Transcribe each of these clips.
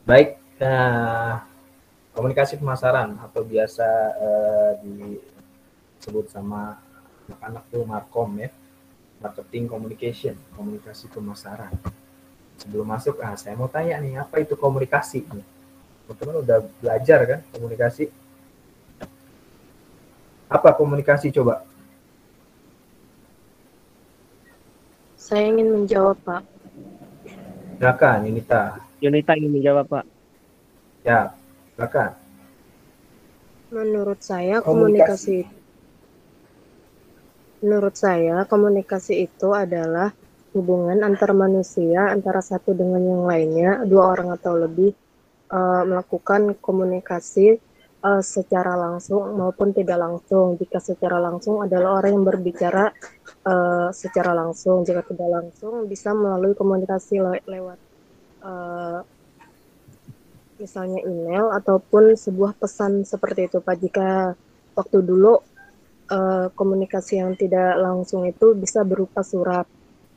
Baik, komunikasi pemasaran atau biasa disebut sama anak-anak tuh markom ya, marketing communication, komunikasi pemasaran. Sebelum masuk, saya mau tanya nih, apa itu komunikasi? Teman-teman udah belajar kan komunikasi? Apa komunikasi coba? Saya ingin menjawab, Pak. Silakan, Yunita. Yunita ingin menjawab, Pak. Ya, silakan. Menurut saya Komunikasi. komunikasi itu adalah hubungan antar manusia, antara satu dengan yang lainnya, dua orang atau lebih melakukan komunikasi secara langsung maupun tidak langsung. Jika secara langsung adalah orang yang berbicara secara langsung, jika tidak langsung bisa melalui komunikasi lewat uh, misalnya email ataupun sebuah pesan seperti itu, Pak. Jika waktu dulu komunikasi yang tidak langsung itu bisa berupa surat.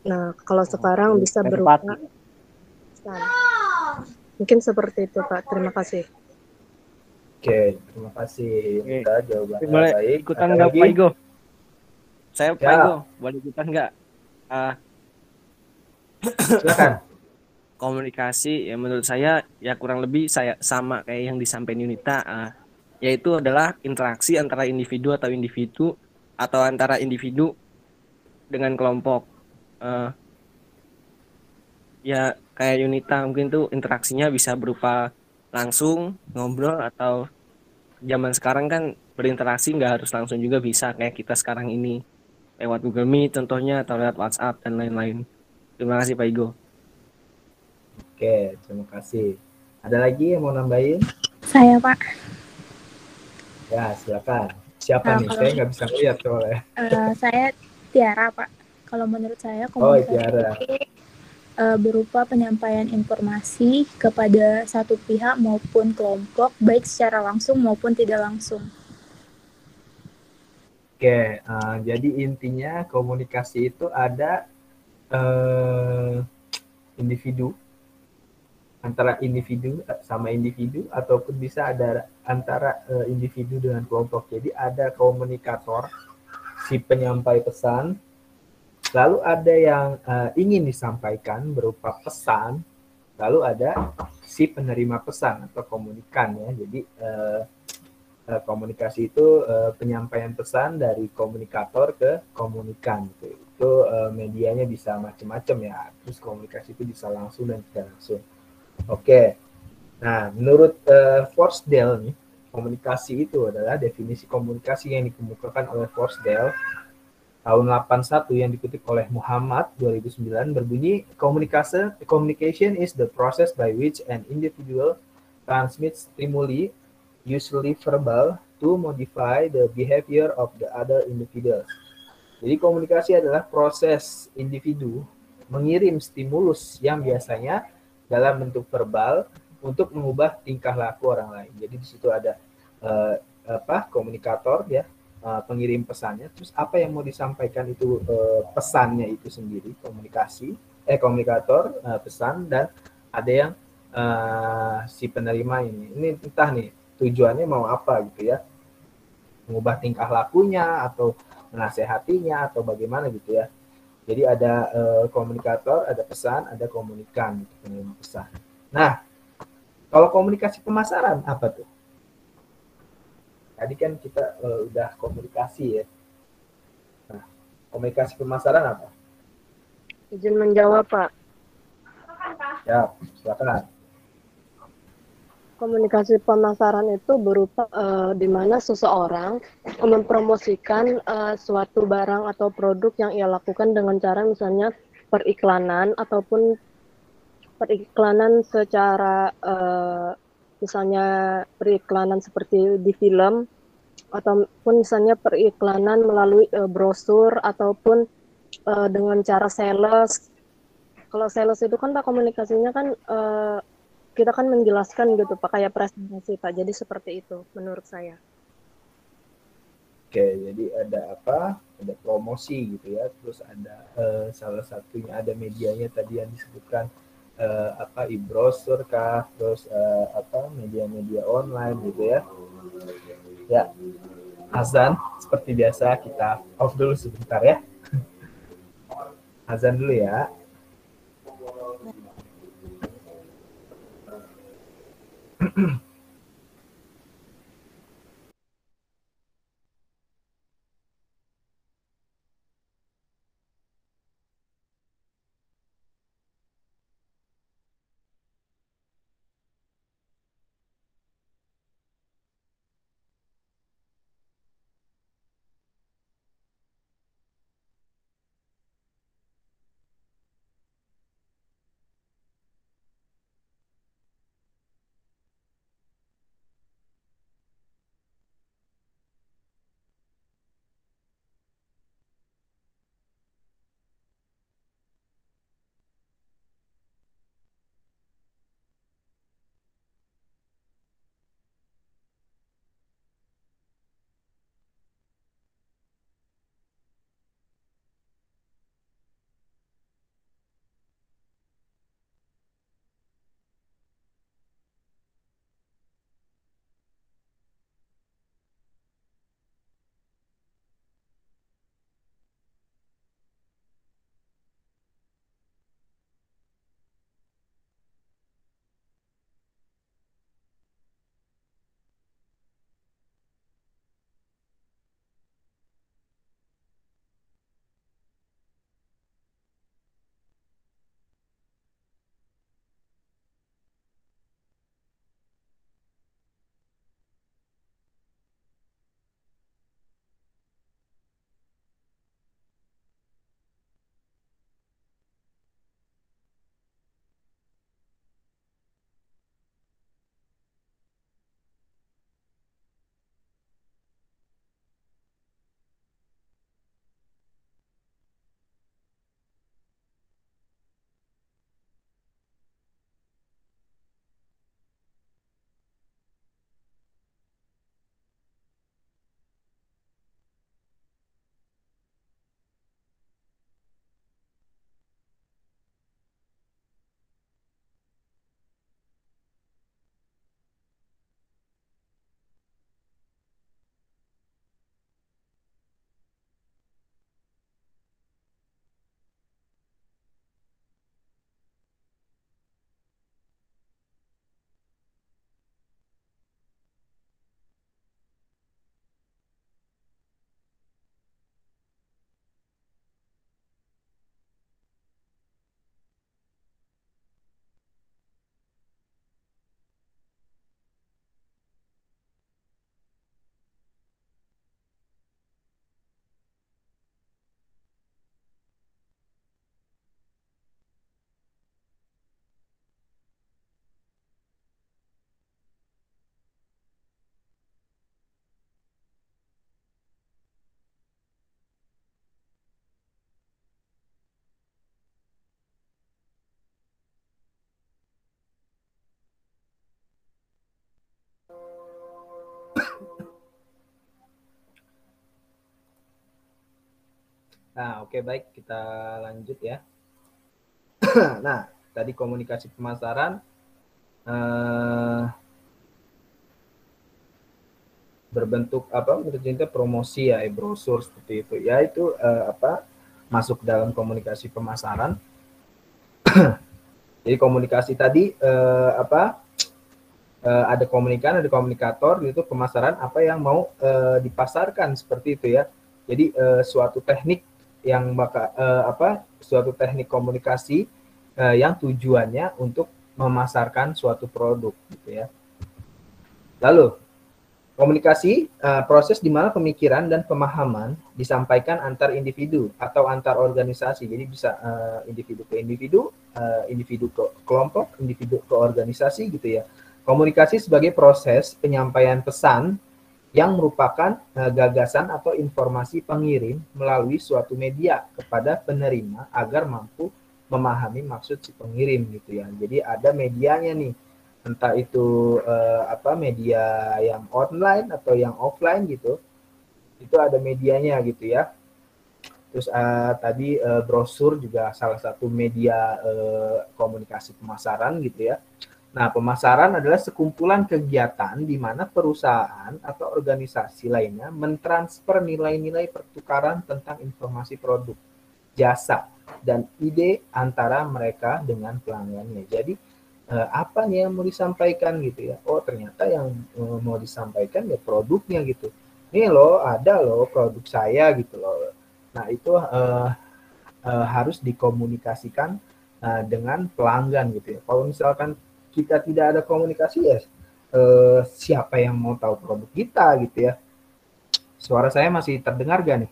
Nah, kalau sekarang bisa berupa Telepati. pesan. Mungkin seperti itu, Pak. Terima kasih. Oke, terima kasih Oke. Yunita, jawabannya Boleh baik. ikutan Ada nggak, lagi? Pak Igo? Saya Pak Igo, Ya, boleh ikutan nggak? Ah, silakan. komunikasi ya menurut saya ya kurang lebih saya sama kayak yang disampaikan Yunita, yaitu adalah interaksi antara individu atau antara individu dengan kelompok. Ah, ya kayak Yunita mungkin tuh interaksinya bisa berupa langsung ngobrol, atau zaman sekarang kan berinteraksi nggak harus langsung juga, bisa kayak kita sekarang ini lewat Google Meet contohnya, atau lewat WhatsApp dan lain-lain. Terima kasih Pak Igo. Oke, terima kasih. Ada lagi yang mau nambahin? Saya, Pak. Ya, silakan. Siapa nih? Kalau Saya nggak bisa ngeliat soalnya. saya Tiara, Pak. Kalau menurut saya Oh, komunikasi Tiara. itu berupa penyampaian informasi kepada satu pihak maupun kelompok, baik secara langsung maupun tidak langsung. Oke, jadi intinya komunikasi itu ada individu, antara individu sama individu, ataupun bisa ada antara individu dengan kelompok. Jadi ada komunikator, si penyampai pesan, lalu ada yang ingin disampaikan berupa pesan, lalu ada si penerima pesan atau komunikan ya. Jadi komunikasi itu penyampaian pesan dari komunikator ke komunikan gitu. Itu medianya bisa macam-macam ya. Terus komunikasi itu bisa langsung dan tidak langsung. Oke. Nah, menurut Forsdale nih, komunikasi itu adalah definisi komunikasi yang dikemukakan oleh Forsdale tahun 81 yang dikutip oleh Muhammad 2009 berbunyi, communication is the process by which an individual transmits stimuli, usually verbal, to modify the behavior of the other individuals. Jadi komunikasi adalah proses individu mengirim stimulus yang biasanya dalam bentuk verbal untuk mengubah tingkah laku orang lain. Jadi di situ ada komunikator ya, pengirim pesannya. Terus apa yang mau disampaikan itu pesannya itu sendiri, komunikator pesan, dan ada yang si penerima ini. Ini entah nih tujuannya mau apa gitu ya, mengubah tingkah lakunya atau menasehatinya atau bagaimana gitu ya. Jadi ada komunikator, ada pesan, ada komunikan, gitu, penerima pesan. Nah, kalau komunikasi pemasaran apa tuh? Tadi kan kita udah komunikasi ya. Nah, komunikasi pemasaran apa? Izin menjawab, Pak. Ya, silakan. Komunikasi pemasaran itu berupa di mana seseorang mempromosikan suatu barang atau produk yang ia lakukan dengan cara misalnya periklanan ataupun periklanan secara misalnya periklanan seperti di film, ataupun misalnya periklanan melalui brosur ataupun dengan cara sales. Kalau sales itu kan Pak komunikasinya kan kita kan menjelaskan gitu Pak, kayak presentasi Pak. Jadi seperti itu menurut saya. Oke, jadi ada apa? Ada promosi gitu ya. Terus ada salah satunya ada medianya tadi yang disebutkan e-browser kah, terus media-media online gitu ya. Ya, azan seperti biasa kita off dulu sebentar ya. Azan dulu ya. Nah, oke, baik, kita lanjut ya. Nah, tadi komunikasi pemasaran berbentuk promosi ya, brosur seperti itu. Ya, itu masuk dalam komunikasi pemasaran. Jadi komunikasi tadi ada komunikan, ada komunikator, itu pemasaran apa yang mau dipasarkan seperti itu ya. Jadi suatu teknik yang suatu teknik komunikasi yang tujuannya untuk memasarkan suatu produk gitu ya. Lalu komunikasi proses di mana pemikiran dan pemahaman disampaikan antar individu atau antar organisasi. Jadi bisa individu ke individu, individu ke kelompok, individu ke organisasi gitu ya. Komunikasi sebagai proses penyampaian pesan yang merupakan gagasan atau informasi pengirim melalui suatu media kepada penerima agar mampu memahami maksud si pengirim gitu ya. Jadi ada medianya nih, entah itu media yang online atau yang offline gitu, itu ada medianya gitu ya. Terus tadi brosur juga salah satu media komunikasi pemasaran gitu ya. Nah, pemasaran adalah sekumpulan kegiatan di mana perusahaan atau organisasi lainnya mentransfer nilai-nilai pertukaran tentang informasi produk, jasa, dan ide antara mereka dengan pelanggannya. Jadi apa nih yang mau disampaikan gitu ya? Oh, ternyata yang mau disampaikan ya produknya gitu. Nih loh, ada loh produk saya gitu loh. Nah, itu harus dikomunikasikan dengan pelanggan gitu ya. Kalau misalkan kita tidak ada komunikasi ya siapa yang mau tahu produk kita gitu ya. Suara saya masih terdengar gak nih?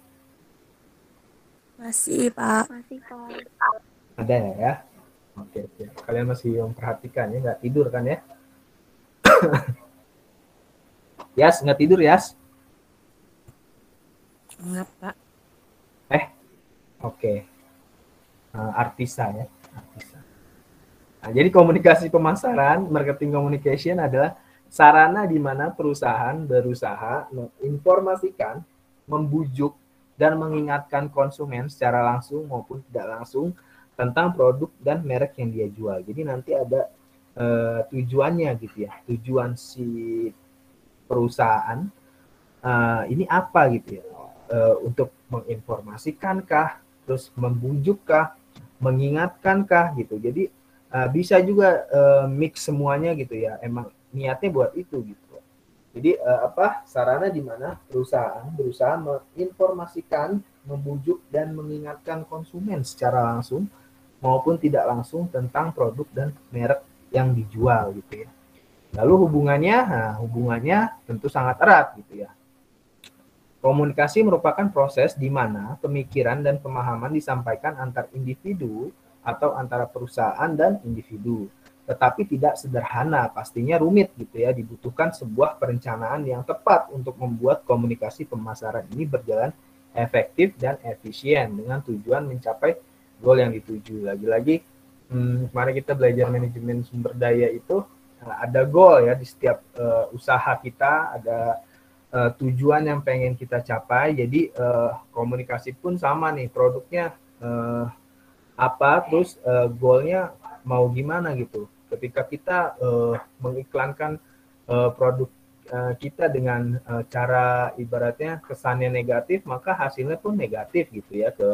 Masih, Pak. Ada ya? Oke, oke. Kalian masih memperhatikan ya, nggak tidur kan ya? Yas, nggak tidur Yas? Enggak, Pak. Oke. Artisa ya. Artisa. Nah, jadi komunikasi pemasaran, marketing communication adalah sarana di mana perusahaan berusaha menginformasikan, membujuk, dan mengingatkan konsumen secara langsung maupun tidak langsung tentang produk dan merek yang dia jual. Jadi nanti ada tujuannya gitu ya. Tujuan si perusahaan ini apa gitu ya. Untuk menginformasikankah, terus membujukkah, mengingatkankah gitu. Jadi bisa juga mix semuanya gitu ya. Emang niatnya buat itu gitu. Jadi sarana di mana perusahaan berusaha menginformasikan, membujuk dan mengingatkan konsumen secara langsung maupun tidak langsung tentang produk dan merek yang dijual gitu ya. Lalu hubungannya tentu sangat erat gitu ya. Komunikasi merupakan proses di mana pemikiran dan pemahaman disampaikan antar individu atau antara perusahaan dan individu. Tetapi tidak sederhana, pastinya rumit gitu ya. Dibutuhkan sebuah perencanaan yang tepat untuk membuat komunikasi pemasaran ini berjalan efektif dan efisien dengan tujuan mencapai goal yang dituju. Lagi-lagi kemarin kita belajar manajemen sumber daya itu ada goal ya di setiap usaha kita, ada tujuan yang pengen kita capai. Jadi komunikasi pun sama nih, produknya apa, terus goalnya mau gimana gitu. Ketika kita mengiklankan produk kita dengan cara ibaratnya kesannya negatif, maka hasilnya pun negatif gitu ya ke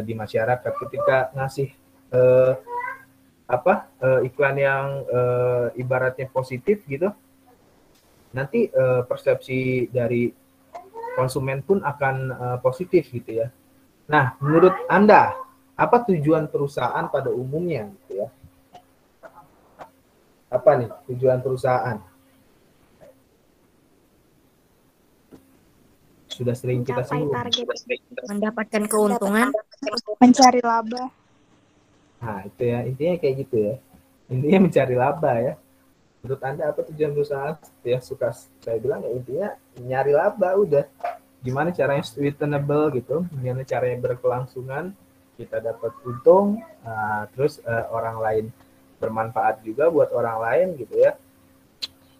di masyarakat. Ketika ngasih iklan yang ibaratnya positif gitu, nanti persepsi dari konsumen pun akan positif gitu ya. Nah, menurut Anda apa tujuan perusahaan pada umumnya gitu ya? Apa nih tujuan perusahaan? Sudah sering kita singgung. Mendapatkan keuntungan, Mencari laba. Nah, itu ya, intinya kayak gitu ya. Intinya mencari laba ya. Menurut Anda apa tujuan perusahaan? Ya suka saya bilang ya intinya nyari laba udah. Gimana caranya sustainable gitu, gimana caranya berkelangsungan, kita dapat untung, terus orang lain bermanfaat juga buat orang lain gitu ya.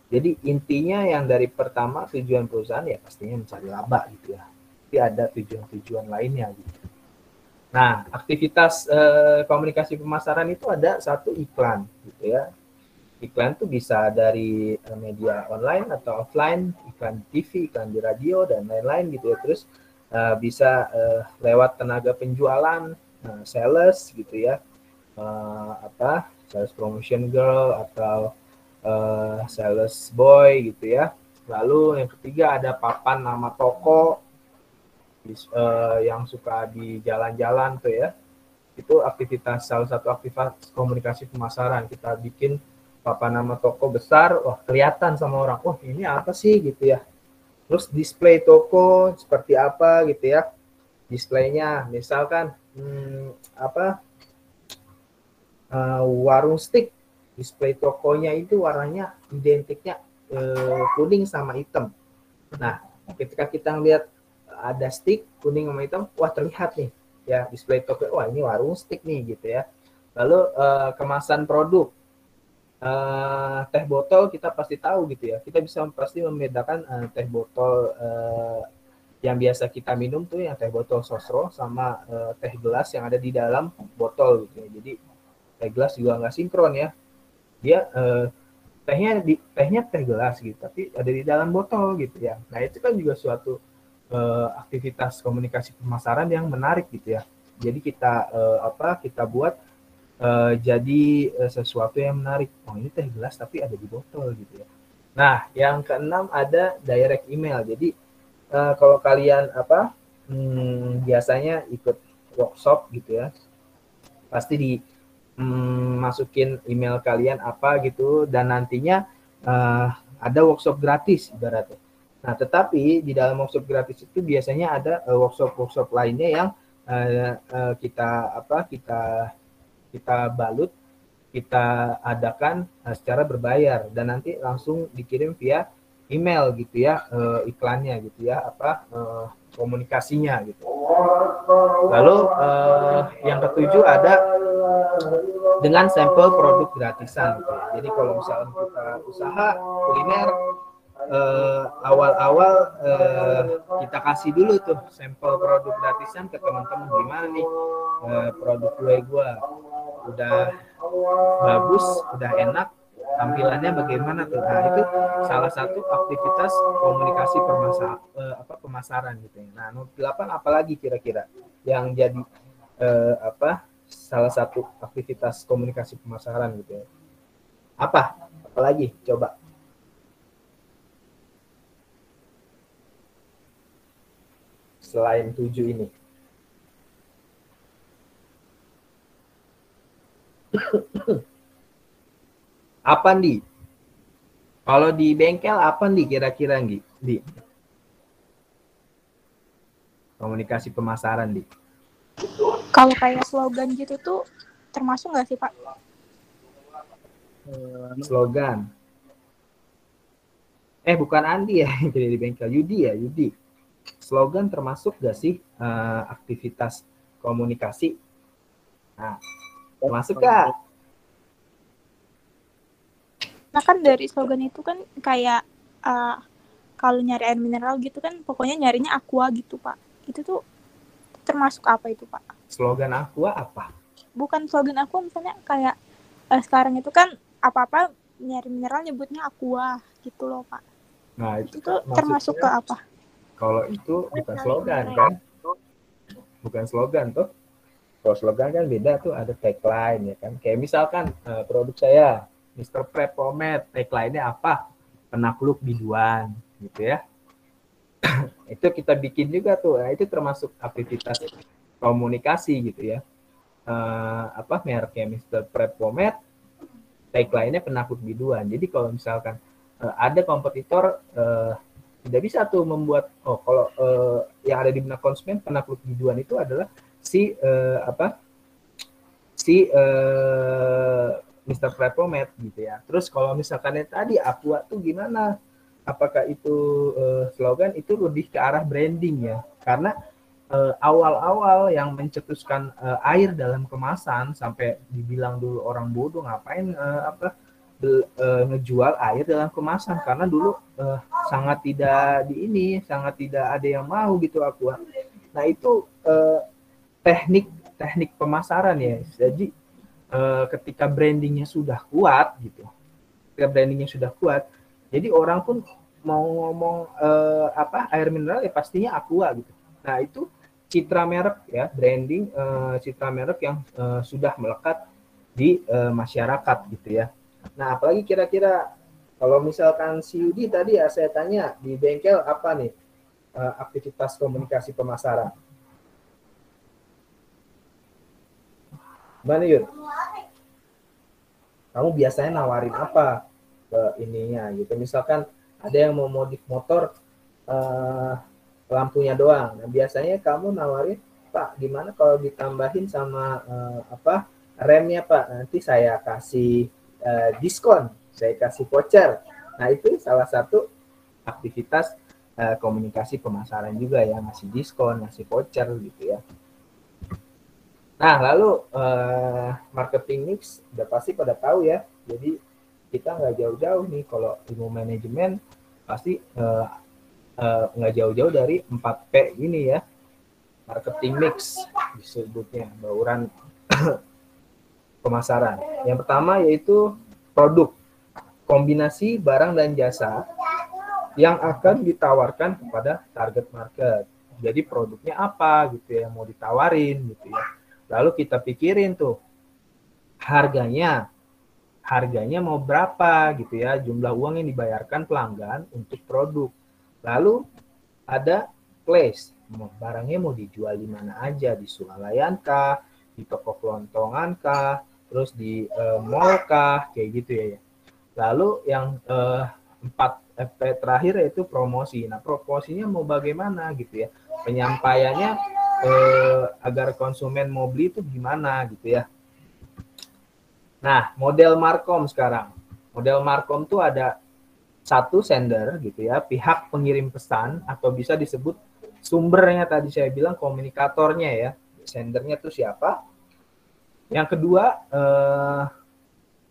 Jadi intinya yang dari pertama tujuan perusahaan ya pastinya mencari laba gitu ya. Tapi ada tujuan-tujuan lainnya gitu. Nah, aktivitas komunikasi pemasaran itu ada satu iklan gitu ya. Iklan tuh bisa dari media online atau offline, iklan TV, iklan di radio dan lain-lain gitu ya. Terus bisa lewat tenaga penjualan, sales gitu ya. Sales promotion girl atau sales boy gitu ya. Lalu yang ketiga ada papan nama toko yang suka di jalan-jalan tuh ya. Itu aktivitas, salah satu aktivitas komunikasi pemasaran. Kita bikin papan nama toko besar, wah kelihatan sama orang, wah ini apa sih gitu ya. Terus display toko seperti apa gitu ya. Displaynya misalkan warung steak, display tokonya itu warnanya identiknya kuning sama hitam. Nah, ketika kita lihat ada stick kuning sama hitam, wah terlihat nih ya display toko, wah ini warung steak nih gitu ya. Lalu kemasan produk, teh botol kita pasti tahu gitu ya. Kita bisa pasti membedakan teh botol yang biasa kita minum tuh yang teh botol sosro sama teh gelas yang ada di dalam botol gitu ya. Jadi teh gelas juga nggak sinkron ya. Dia tehnya teh gelas gitu, tapi ada di dalam botol gitu ya. Nah itu kan juga suatu aktivitas komunikasi pemasaran yang menarik gitu ya. Jadi kita buat jadi sesuatu yang menarik. Oh ini teh gelas tapi ada di botol gitu ya. Nah yang keenam ada direct email. Jadi kalau kalian biasanya ikut workshop gitu ya, pasti masukin email kalian apa gitu dan nantinya ada workshop gratis ibaratnya. Nah, tetapi di dalam workshop gratis itu biasanya ada workshop lainnya yang kita balut, kita adakan secara berbayar dan nanti langsung dikirim via email gitu ya, iklannya gitu ya, komunikasinya gitu. Lalu yang ketujuh ada dengan sampel produk gratisan gitu ya. Jadi kalau misalnya kita usaha kuliner awal-awal kita kasih dulu tuh sampel produk gratisan ke teman-teman, gimana nih produk kue gue udah bagus, udah enak, tampilannya bagaimana tuh. Nah itu salah satu aktivitas komunikasi pemasaran gitu ya. Nah nomor 8 apalagi kira-kira yang jadi salah satu aktivitas komunikasi pemasaran gitu ya. Apalagi coba. Selain 7 ini. Apa nih? Kalau di bengkel apa nih kira-kira nih? Di komunikasi pemasaran di. Kalau kayak slogan gitu tuh termasuk nggak sih Pak? Slogan. Bukan Andi ya yang jadi di bengkel, Yudi ya, Yudi. Slogan termasuk nggak sih aktivitas komunikasi? Nah, termasuk nggak? Nah kan dari slogan itu kan kayak kalau nyari air mineral gitu kan pokoknya nyarinya aqua gitu Pak. Itu tuh termasuk apa itu Pak? Slogan aqua apa? Bukan slogan aqua, misalnya kayak sekarang itu kan apa-apa nyari mineral nyebutnya aqua gitu loh Pak. Nah itu tuh termasuk ke apa? Kalau itu bukan slogan kan? Bukan slogan tuh. Kalau slogan kan beda tuh, ada tagline ya kan. Kayak misalkan produk saya Mr. Prep Pomade, tagline-nya apa? Penakluk biduan gitu ya. Itu kita bikin juga tuh. Nah, itu termasuk aktivitas komunikasi gitu ya. Mereknya Mr. Prep Pomade, tagline-nya penakluk biduan. Jadi kalau misalkan ada kompetitor tidak bisa tuh membuat kalau yang ada di benak konsumen penakluk biduan itu adalah si Mr. Prep Pomade gitu ya. Terus kalau misalkan tadi aqua tuh gimana? Apakah itu slogan? Itu lebih ke arah branding ya. Karena awal-awal yang mencetuskan air dalam kemasan sampai dibilang dulu orang bodoh ngapain ngejual air dalam kemasan, karena dulu sangat tidak ada yang mau gitu aqua. Nah itu teknik pemasaran ya. Jadi ketika brandingnya sudah kuat gitu, jadi orang pun mau ngomong air mineral ya pastinya aqua gitu. Nah itu citra merek ya, branding citra merek yang sudah melekat di masyarakat gitu ya. Nah apalagi kira-kira kalau misalkan si Yudi tadi ya saya tanya di bengkel apa nih aktivitas komunikasi pemasaran? Gimana Yud? Kamu biasanya nawarin apa ke ininya gitu? Misalkan ada yang mau modif motor lampunya doang. Nah, biasanya kamu nawarin, Pak, gimana kalau ditambahin sama remnya Pak? Nanti saya kasih diskon, saya kasih voucher. Nah, itu salah satu aktivitas komunikasi pemasaran juga ya, ngasih diskon, ngasih voucher gitu ya. Nah, lalu marketing mix udah pasti pada tahu ya. Jadi kita nggak jauh-jauh nih kalau ilmu manajemen pasti nggak jauh-jauh dari 4P ini ya, marketing mix disebutnya, bauran pemasaran. Yang pertama yaitu produk, kombinasi barang dan jasa yang akan ditawarkan kepada target market. Jadi produknya apa gitu ya, mau ditawarin gitu ya. Lalu kita pikirin tuh harganya mau berapa gitu ya, jumlah uang yang dibayarkan pelanggan untuk produk. Lalu ada place, barangnya mau dijual di mana aja, di Swalayan kah, di toko kelontongan kah, terus di mall kah, kayak gitu ya. Lalu yang 4P terakhir yaitu promosi. Nah, promosinya mau bagaimana gitu ya, penyampaiannya agar konsumen mau beli itu gimana gitu ya. Nah, model Markom sekarang. Model Markom tuh ada satu sender gitu ya, pihak pengirim pesan atau bisa disebut sumbernya, tadi saya bilang komunikatornya ya. Sendernya tuh siapa? Yang kedua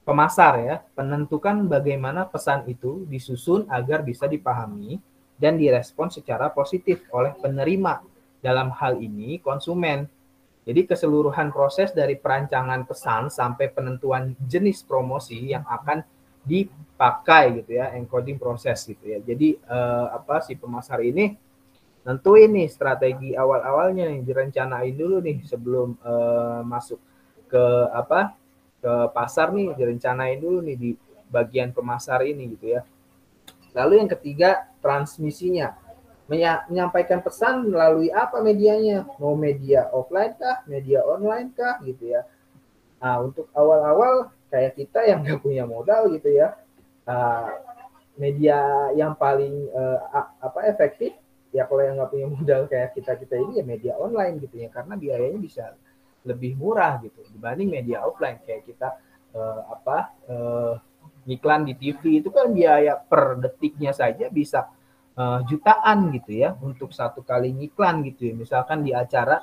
pemasar ya, menentukan bagaimana pesan itu disusun agar bisa dipahami dan direspon secara positif oleh penerima. Dalam hal ini konsumen. Jadi keseluruhan proses dari perancangan pesan sampai penentuan jenis promosi yang akan dipakai gitu ya, encoding proses gitu ya. Jadi si pemasar ini nentuin nih strategi awal-awalnya nih, direncanain dulu nih sebelum masuk ke ke pasar nih, direncanain dulu nih di bagian pemasar ini gitu ya. Lalu yang ketiga, transmisinya. Menyampaikan pesan melalui apa medianya? Mau media offline kah, media online kah gitu ya. Nah, untuk awal-awal kayak kita yang nggak punya modal gitu ya, media yang paling efektif ya kalau yang nggak punya modal kayak kita ini ya media online gitu ya, karena biayanya bisa lebih murah gitu dibanding media offline kayak kita iklan di TV itu kan biaya per detiknya saja bisa jutaan gitu ya untuk satu kali iklan gitu ya. Misalkan di acara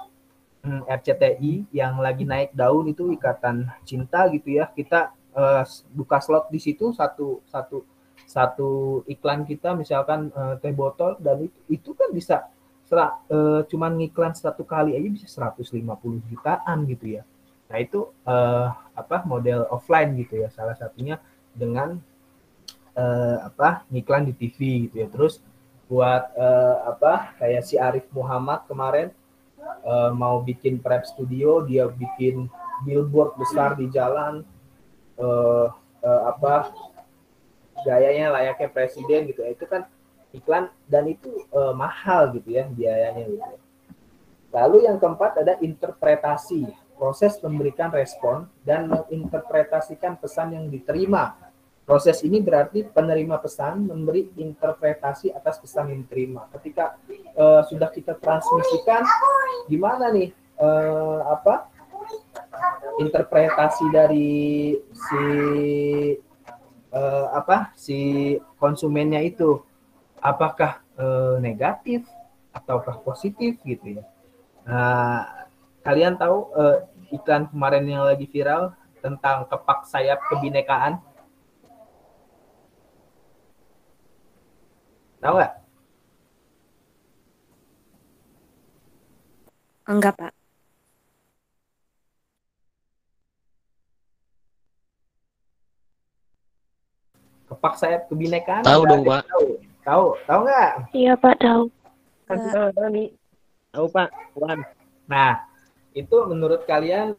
RCTI yang lagi naik daun itu Ikatan Cinta gitu ya, kita buka slot di situ satu iklan kita misalkan teh botol, dan itu kan bisa cuman ngiklan satu kali aja bisa 150 jutaan gitu ya. Nah itu model offline gitu ya, salah satunya dengan ngiklan di TV gitu ya. Terus buat kayak si Arif Muhammad kemarin mau bikin prep studio, dia bikin billboard besar di jalan, gayanya layaknya presiden gitu ya. Itu kan iklan dan itu mahal gitu ya biayanya gitu. Lalu yang keempat ada interpretasi, proses memberikan respon dan menginterpretasikan pesan yang diterima. Proses ini berarti penerima pesan memberi interpretasi atas pesan yang diterima. Ketika sudah kita transmisikan, gimana nih interpretasi dari si konsumennya itu, apakah negatif ataukah positif gitu ya. Nah, kalian tahu iklan kemarin yang lagi viral tentang kepak sayap kebinekaan? Tahu nggak? Enggak, Pak. Kepak sayap kebinekaan? Tahu dong, Pak. Tahu nggak? Iya Pak, tahu. Tahu, Pak. Wan. Nah, itu menurut kalian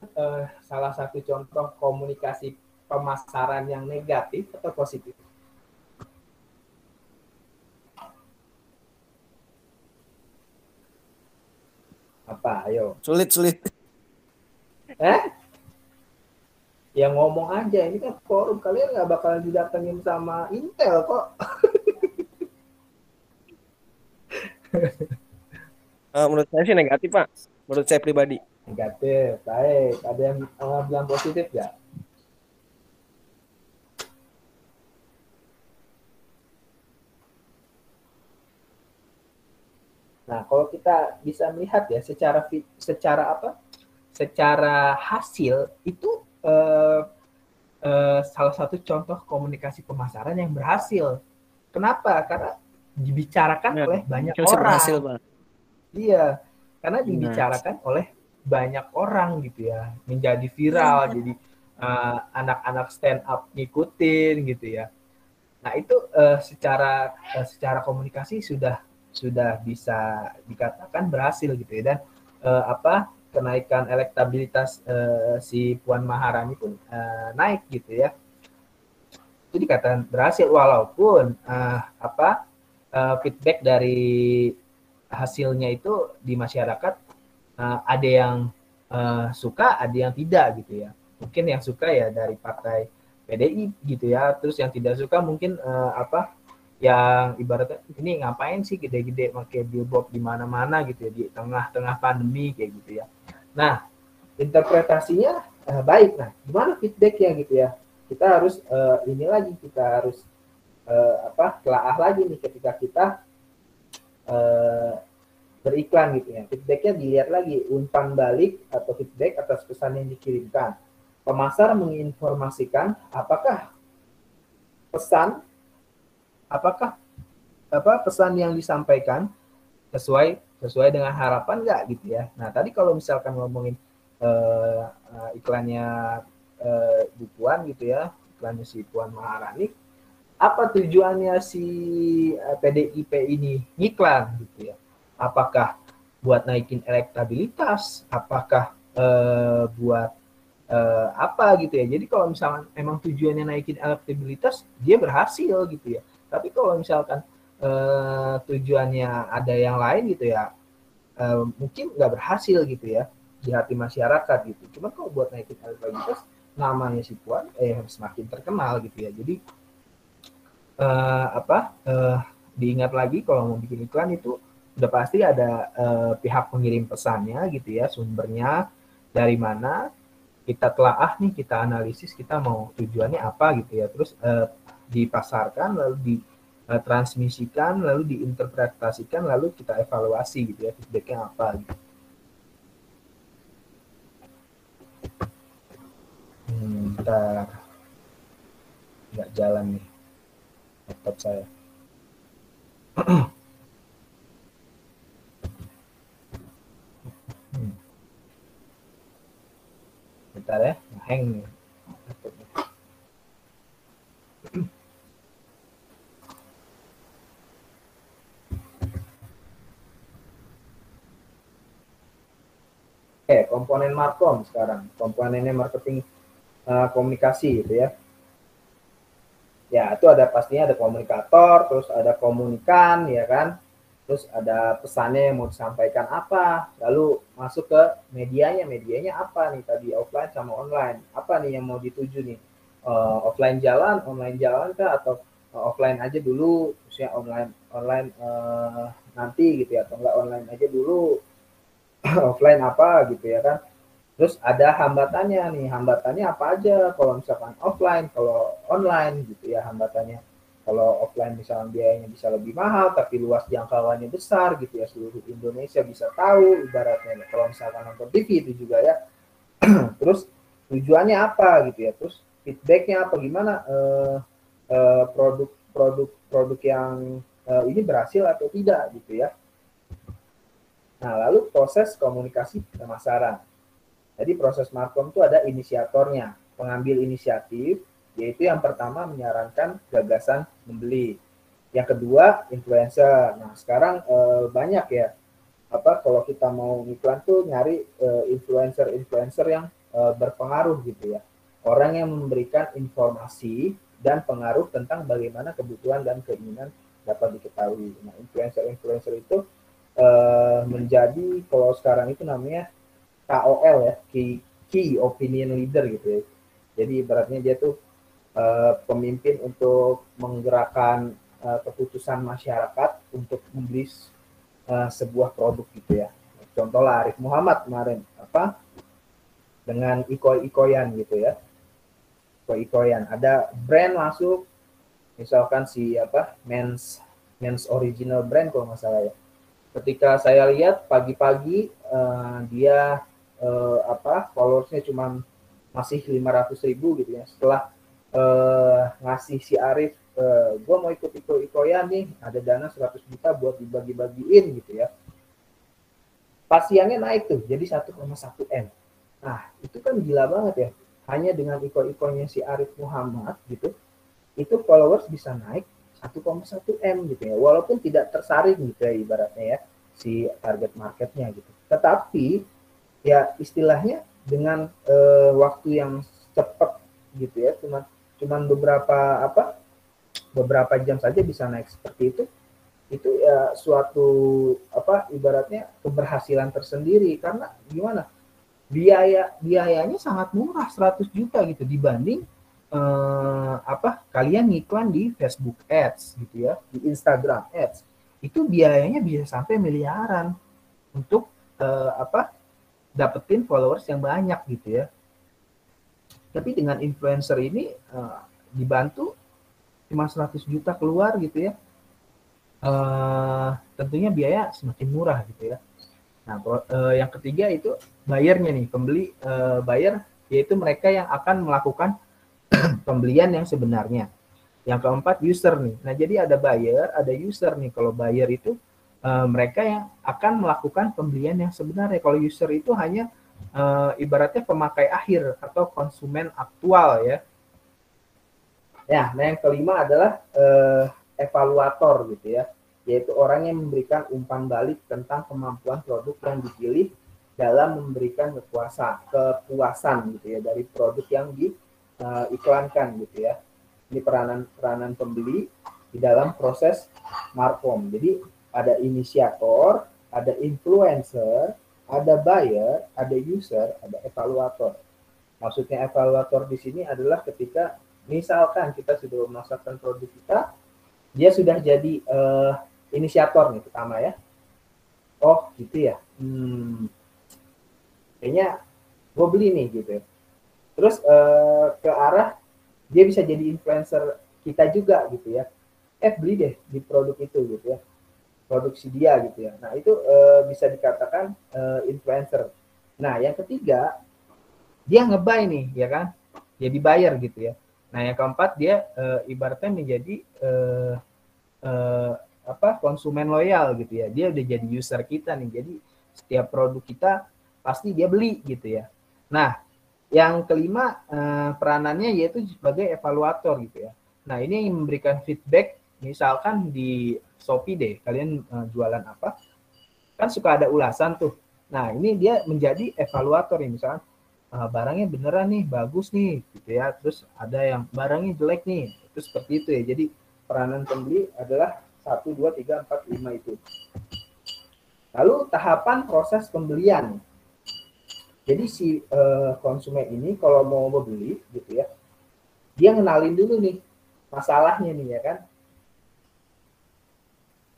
salah satu contoh komunikasi pemasaran yang negatif atau positif? Apa? Ayo. Sulit. Ya ngomong aja, ini kan forum, kalian nggak bakalan didatengin sama Intel kok. Menurut saya sih negatif, Pak. Menurut saya pribadi. Negatif, baik. Ada yang bilang positif nggak? Nah, kalau kita bisa melihat ya secara hasil itu salah satu contoh komunikasi pemasaran yang berhasil. Kenapa? Karena dibicarakan Benar. oleh banyak Bisa berhasil, orang. Bang. Iya, karena Nah, dibicarakan oleh banyak orang gitu ya, menjadi viral, Iya, jadi anak-anak stand up ngikutin gitu ya. Nah itu secara komunikasi sudah bisa dikatakan berhasil gitu ya, dan kenaikan elektabilitas si Puan Maharani pun naik gitu ya. Itu dikatakan berhasil walaupun feedback dari hasilnya itu di masyarakat ada yang suka, ada yang tidak gitu ya. Mungkin yang suka ya dari partai PDI gitu ya, terus yang tidak suka mungkin yang ibaratnya ini ngapain sih gede-gede pakai billboard di mana-mana gitu ya di tengah-tengah pandemi kayak gitu ya. Nah, interpretasinya baik. Nah, gimana feedbacknya gitu ya? Kita harus kita harus telaah lagi nih ketika kita beriklan gitu ya. Feedbacknya dilihat lagi, umpan balik atau feedback atas pesan yang dikirimkan. Pemasar menginformasikan apakah pesan pesan yang disampaikan sesuai dengan harapan nggak gitu ya. Nah tadi kalau misalkan ngomongin iklannya Bu Puan gitu ya, iklannya si Puan Maharani, apa tujuannya si PDIP ini ngiklan gitu ya? Apakah buat naikin elektabilitas? Apakah buat apa gitu ya? Jadi kalau misalkan emang tujuannya naikin elektabilitas, dia berhasil gitu ya. Tapi kalau misalkan tujuannya ada yang lain gitu ya, mungkin nggak berhasil gitu ya di hati masyarakat gitu. Cuma kalau buat naikin elektabilitas, namanya si Puan semakin terkenal gitu ya. Jadi diingat lagi kalau mau bikin iklan itu udah pasti ada pihak pengirim pesannya gitu ya, sumbernya dari mana, kita telaah nih, kita analisis, kita mau tujuannya apa gitu ya, terus dipasarkan, lalu ditransmisikan, lalu diinterpretasikan, lalu kita evaluasi gitu ya, feedbacknya apa gitu. Bentar, nggak jalan nih laptop saya. Bentar ya, hang nih laptopnya. Komponen Markom sekarang, komponennya marketing komunikasi gitu ya. Ya, itu ada pastinya ada komunikator, terus ada komunikan, ya kan? Terus ada pesannya yang mau disampaikan apa, lalu masuk ke medianya apa nih tadi, offline sama online. Apa nih yang mau dituju nih? Offline jalan, online jalan kah, atau offline aja dulu, terusnya online nanti gitu ya, atau enggak online aja dulu, offline apa gitu ya kan? Terus ada hambatannya apa aja kalau misalkan offline, kalau online gitu ya hambatannya. Kalau offline misalnya biayanya bisa lebih mahal tapi luas jangkauannya besar gitu ya, seluruh Indonesia bisa tahu ibaratnya. Kalau misalkan nonton TV itu juga ya. Terus tujuannya apa gitu ya, terus feedbacknya apa, gimana produk yang ini berhasil atau tidak gitu ya. Nah lalu proses komunikasi pemasaran. Jadi proses Markom itu ada inisiatornya, pengambil inisiatif, yaitu yang pertama menyarankan gagasan membeli. Yang kedua, influencer. Nah, sekarang banyak ya, kalau kita mau iklan tuh nyari influencer-influencer yang berpengaruh gitu ya. Orang yang memberikan informasi dan pengaruh tentang bagaimana kebutuhan dan keinginan dapat diketahui. Nah, influencer-influencer itu menjadi, kalau sekarang itu namanya KOL ya, key opinion leader gitu ya. Jadi ibaratnya dia tuh pemimpin untuk menggerakkan keputusan masyarakat untuk membeli sebuah produk gitu ya. Contoh lah Arif Muhammad kemarin dengan ikoy-ikoyan gitu ya. Ikoy-ikoyan ada brand masuk, misalkan si men's original brand kalau nggak salah ya. Ketika saya lihat pagi-pagi dia followersnya cuma masih 500.000 gitu ya. Setelah ngasih si Arif, gue mau ikut iko-ikoyan nih, ada dana 100 juta buat dibagi-bagiin gitu ya. Pas siangnya naik tuh jadi 1,1 M. Nah itu kan gila banget ya, hanya dengan iko-ikonya si Arif Muhammad gitu, itu followers bisa naik 1,1 M gitu ya, walaupun tidak tersaring gitu ya ibaratnya ya si target marketnya gitu. Tetapi ya istilahnya dengan waktu yang cepat gitu ya, cuman beberapa jam saja bisa naik seperti itu ya suatu ibaratnya keberhasilan tersendiri. Karena gimana, biayanya sangat murah, 100 juta gitu dibanding kalian ngiklan di Facebook Ads gitu ya, di Instagram Ads itu biayanya bisa sampai miliaran untuk dapetin followers yang banyak gitu ya. Tapi dengan influencer ini dibantu cuma 100 juta keluar gitu ya, tentunya biaya semakin murah gitu ya. Nah, yang ketiga itu buyernya nih, pembeli, buyer yaitu mereka yang akan melakukan pembelian yang sebenarnya. Yang keempat user nih. Nah, jadi ada buyer, ada user nih. Kalau buyer itu mereka yang akan melakukan pembelian yang sebenarnya. Kalau user itu hanya ibaratnya pemakai akhir atau konsumen aktual ya. Ya, nah yang kelima adalah evaluator gitu ya, yaitu orang yang memberikan umpan balik tentang kemampuan produk yang dipilih dalam memberikan kepuasan gitu ya dari produk yang diiklankan gitu ya. Ini peranan pembeli di dalam proses markom. Jadi ada inisiator, ada influencer, ada buyer, ada user, ada evaluator. Maksudnya evaluator di sini adalah ketika misalkan kita sudah memasarkan produk kita, dia sudah jadi inisiator nih pertama ya. Oh gitu ya, kayaknya gue beli nih gitu ya. Terus ke arah dia bisa jadi influencer kita juga gitu ya. Beli deh di produk itu gitu ya, produksi dia gitu ya. Nah itu bisa dikatakan influencer. Nah yang ketiga dia nge-buy nih ya kan, jadi buyer gitu ya. Nah yang keempat dia ibaratnya menjadi konsumen loyal gitu ya. Dia udah jadi user kita nih, jadi setiap produk kita pasti dia beli gitu ya. Nah yang kelima peranannya yaitu sebagai evaluator gitu ya. Nah ini yang memberikan feedback, misalkan di Shopee deh, kalian jualan apa, kan suka ada ulasan tuh. Nah ini dia menjadi evaluator nih, misalkan barangnya beneran nih, bagus nih gitu ya, terus ada yang barangnya jelek nih, itu seperti itu ya. Jadi peranan pembeli adalah 1, 2, 3, 4, 5 itu. Lalu tahapan proses pembelian. Jadi si konsumen ini kalau mau membeli gitu ya, dia ngenalin dulu nih masalahnya nih ya kan.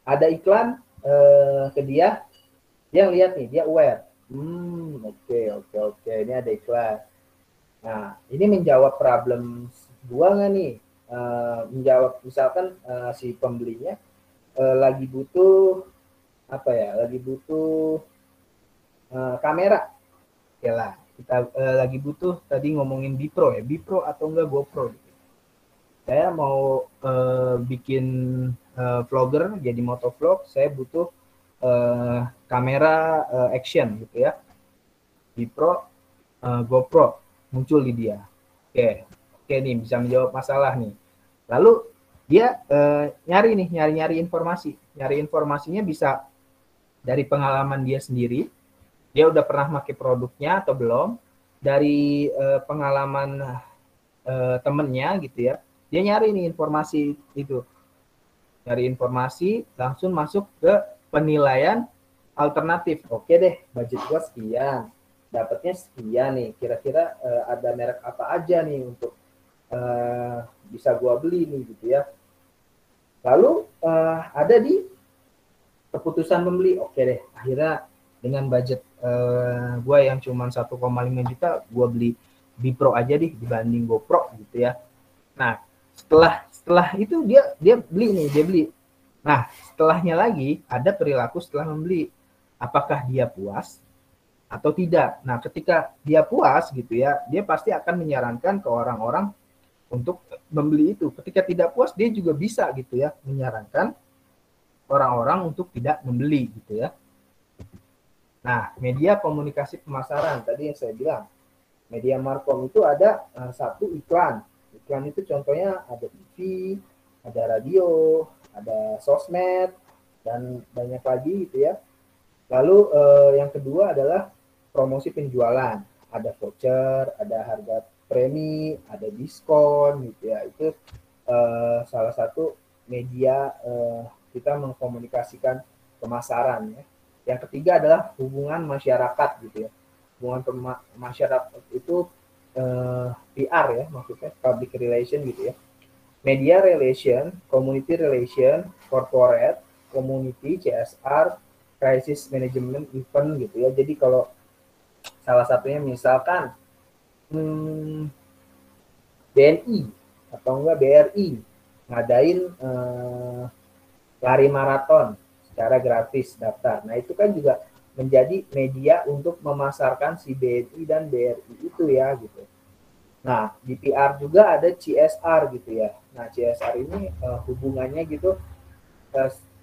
Ada iklan ke dia lihat nih, dia aware. Oke, ini ada iklan. Nah, ini menjawab problem gua nggak nih? Menjawab misalkan si pembelinya lagi butuh lagi butuh kamera. Oke lah, kita lagi butuh tadi ngomongin Bipro ya, Bipro atau enggak GoPro gitu. Saya mau bikin vlogger, jadi motovlog, saya butuh kamera action gitu ya, Bipro, GoPro muncul di dia. Oke nih bisa menjawab masalah nih. Lalu dia nyari informasinya bisa dari pengalaman dia sendiri, dia udah pernah pakai produknya atau belum, dari pengalaman temennya gitu ya, dia nyari nih informasi itu, nyari informasi langsung masuk ke penilaian alternatif. Oke deh, budget gua sekian, dapatnya sekian nih, kira-kira ada merek apa aja nih untuk bisa gua beli nih gitu ya. Lalu ada di keputusan membeli. Oke deh, akhirnya dengan budget gua yang cuma 1,5 juta, gua beli Bipro aja deh dibanding GoPro gitu ya. Nah setelah itu dia beli. Nah setelahnya lagi ada perilaku setelah membeli, apakah dia puas atau tidak. Nah ketika dia puas gitu ya, dia pasti akan menyarankan ke orang-orang untuk membeli itu. Ketika tidak puas, dia juga bisa gitu ya menyarankan orang-orang untuk tidak membeli gitu ya. Nah, media komunikasi pemasaran tadi yang saya bilang, media markom itu ada satu iklan. Iklan itu contohnya ada TV, ada radio, ada sosmed, dan banyak lagi gitu ya. Lalu yang kedua adalah promosi penjualan. Ada voucher, ada harga premi, ada diskon gitu ya. Itu salah satu media kita mengkomunikasikan pemasaran ya. Yang ketiga adalah hubungan masyarakat gitu ya. Hubungan masyarakat itu PR ya, maksudnya public relation gitu ya. Media relation, community relation, corporate, community, CSR, crisis management event gitu ya. Jadi kalau salah satunya misalkan BNI atau enggak BRI ngadain lari maraton secara gratis daftar. Nah, itu kan juga menjadi media untuk memasarkan si BNI dan BRI itu ya gitu. Nah, di PR juga ada CSR gitu ya. Nah, CSR ini hubungannya gitu,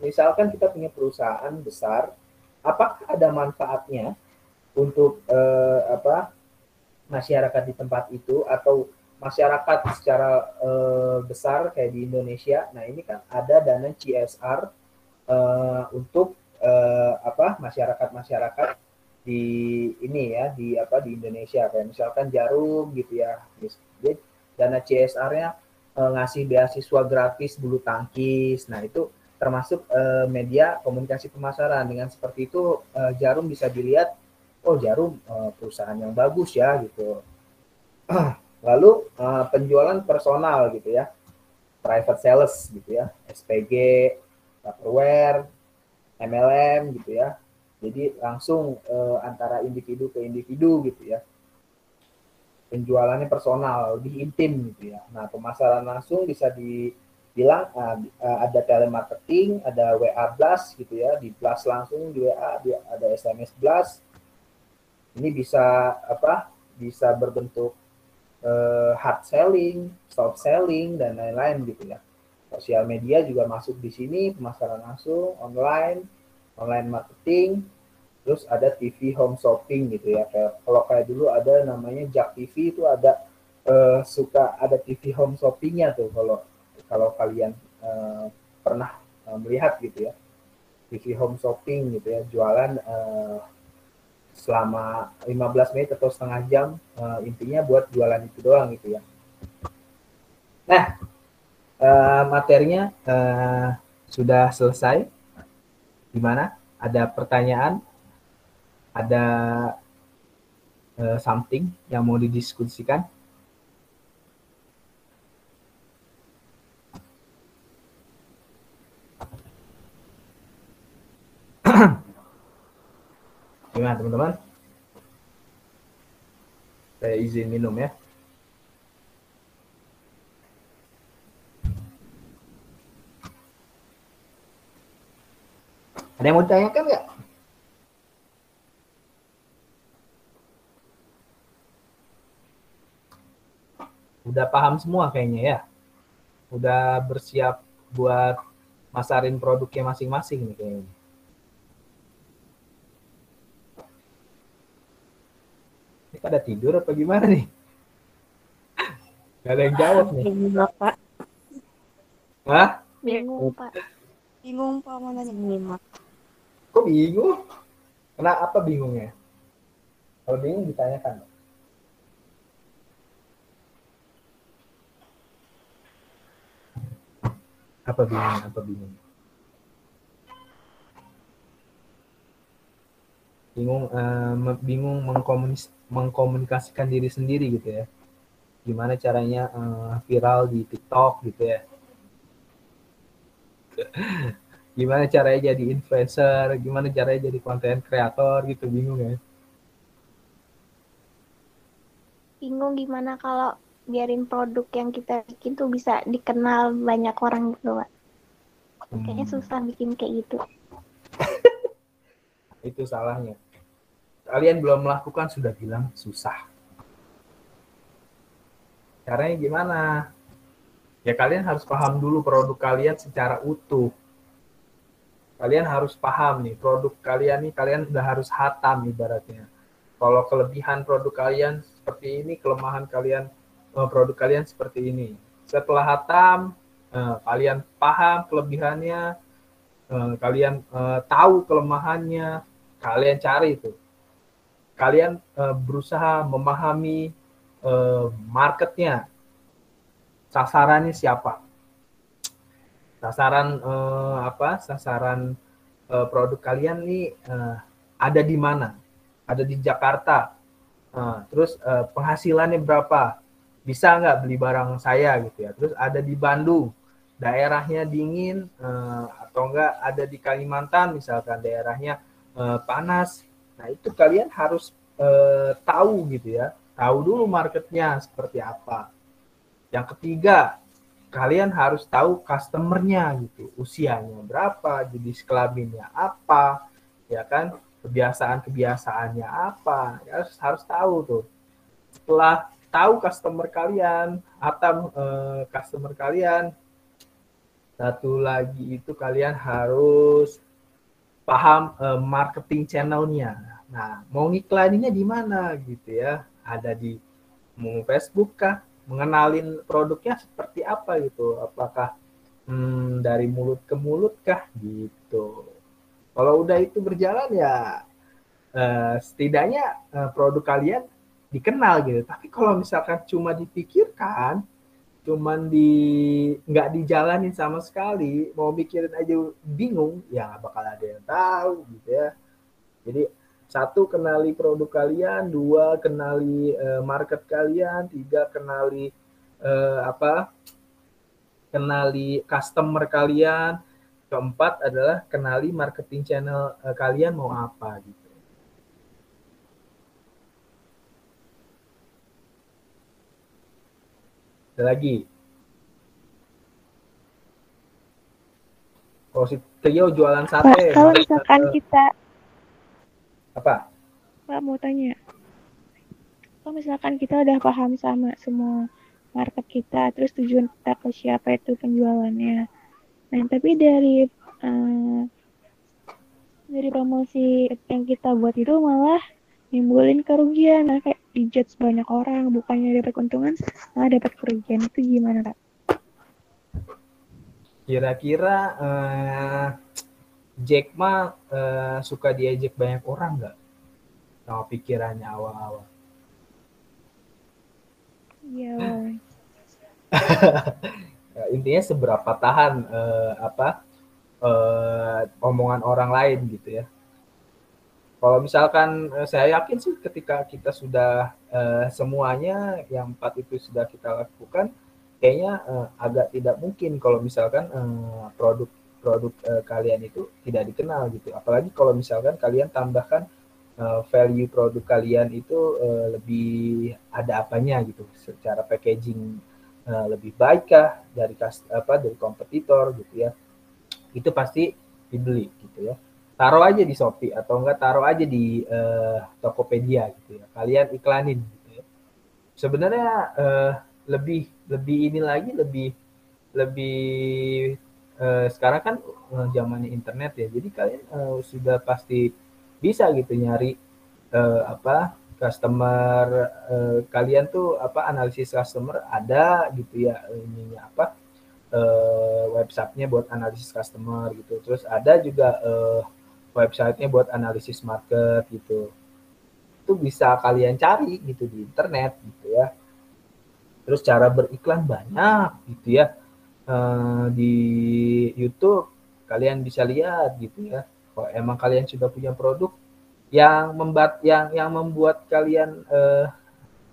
misalkan kita punya perusahaan besar, apakah ada manfaatnya untuk masyarakat di tempat itu atau masyarakat secara besar kayak di Indonesia. Nah, ini kan ada dana CSR untuk masyarakat di ini ya di Indonesia kayak misalkan Jarum gitu ya. Jadi dana CSR-nya ngasih beasiswa gratis bulu tangkis. Nah, itu termasuk media komunikasi pemasaran. Dengan seperti itu Jarum bisa dilihat, oh Jarum perusahaan yang bagus ya gitu. Lalu penjualan personal gitu ya, private sales gitu ya, SPG, Tupperware, MLM gitu ya. Jadi langsung antara individu ke individu gitu ya. Penjualannya personal, lebih intim gitu ya. Nah, pemasaran langsung bisa dibilang ada telemarketing, ada WA blast gitu ya, di blast langsung di WA, ada SMS blast. Ini bisa berbentuk hard selling, soft selling, dan lain-lain gitu ya. Sosial media juga masuk di sini, pemasaran langsung, online marketing, terus ada TV home shopping gitu ya. Kayak dulu ada namanya Jak TV, itu ada suka ada TV home shoppingnya tuh kalau kalian pernah melihat gitu ya. TV home shopping gitu ya, jualan selama 15 menit atau setengah jam, intinya buat jualan itu doang gitu ya. Nah, materinya sudah selesai. Gimana? Ada pertanyaan? Ada something yang mau didiskusikan? Gimana teman-teman? Saya izin minum ya. Ada yang mau ditanyakan nggak? Udah paham semua kayaknya ya? Udah bersiap buat masarin produknya masing-masing nih kayaknya. Ini pada tidur apa gimana nih? Gak ada yang jawab nih. Bingung, Pak. Hah? Bingung, Pak. Bingung, Pak, mau nanya. Nyimak. Kok bingung? Kenapa bingungnya? Kalau bingung ditanyakan. Apa bingung? Bingung mengkomunikasikan diri sendiri gitu ya. Gimana caranya viral di TikTok gitu ya. Gimana caranya jadi influencer, gimana caranya jadi konten kreator gitu, bingung ya. Bingung gimana kalau biarin produk yang kita bikin tuh bisa dikenal banyak orang gitu, Pak. Kayaknya susah bikin kayak gitu. Itu salahnya. Kalian belum melakukan sudah bilang susah. Caranya gimana? Ya kalian harus paham dulu produk kalian secara utuh. Kalian harus paham nih, produk kalian nih, kalian udah harus hatam ibaratnya. Kalau kelebihan produk kalian seperti ini, kelemahan kalian produk kalian seperti ini. Setelah hatam, kalian paham kelebihannya, kalian tahu kelemahannya, kalian cari itu. Kalian berusaha memahami marketnya, sasarannya siapa, sasaran sasaran produk kalian nih ada di mana, ada di Jakarta, terus penghasilannya berapa, bisa nggak beli barang saya gitu ya, terus ada di Bandung, daerahnya dingin, atau enggak ada di Kalimantan misalkan daerahnya panas. Nah itu kalian harus tahu gitu ya, tahu dulu marketnya seperti apa. Yang ketiga, kalian harus tahu customernya gitu, usianya berapa, jenis kelaminnya apa, ya kan, kebiasaan-kebiasaannya apa, ya, harus tahu tuh. Setelah tahu customer kalian, atau customer kalian, satu lagi itu kalian harus paham marketing channelnya. Nah, mau ngiklaninnya di mana gitu ya? Ada di mau Facebook kah? Mengenalin produknya seperti apa gitu? Apakah dari mulut ke mulut kah gitu? Kalau udah itu berjalan ya setidaknya produk kalian dikenal gitu. Tapi kalau misalkan cuma dipikirkan, cuman nggak dijalanin sama sekali, mau mikirin aja bingung, ya nggak bakal ada yang tahu gitu ya. Jadi satu, kenali produk kalian, dua, kenali market kalian, tiga, kenali kenali customer kalian, keempat adalah kenali marketing channel kalian mau apa gitu. Ada lagi. Kalau si Trio jualan sate. Pak, kalau misalkan kita apa? Pak mau tanya. Kalau misalkan kita udah paham sama semua market kita, terus tujuan kita ke siapa itu penjualannya. Nah, tapi dari promosi yang kita buat itu malah nimbulin kerugian, nah kayak dijudge banyak orang, bukannya dapat keuntungan, malah dapat kerugian. Itu gimana, Kak? Kira-kira Jack mah suka diejek banyak orang nggak? Sama pikirannya awal-awal. Iya. Intinya seberapa tahan omongan orang lain gitu ya. Kalau misalkan saya yakin sih ketika kita sudah semuanya yang 4 itu sudah kita lakukan, kayaknya agak tidak mungkin kalau misalkan produk kalian itu tidak dikenal gitu. Apalagi kalau misalkan kalian tambahkan value produk kalian itu lebih ada apanya gitu, secara packaging lebih baik kah dari kompetitor gitu ya, itu pasti dibeli gitu ya. Taruh aja di Shopee atau enggak taruh aja di Tokopedia gitu ya, kalian iklanin gitu ya. Sebenarnya lebih ini lagi, lebih sekarang kan zamannya internet ya, jadi kalian sudah pasti bisa gitu nyari customer kalian tuh analisis customer ada gitu ya, ininya websitenya buat analisis customer gitu, terus ada juga websitenya buat analisis market gitu, itu bisa kalian cari gitu di internet gitu ya. Terus cara beriklan banyak gitu ya, di YouTube kalian bisa lihat gitu ya. Kalau emang kalian sudah punya produk yang membuat kalian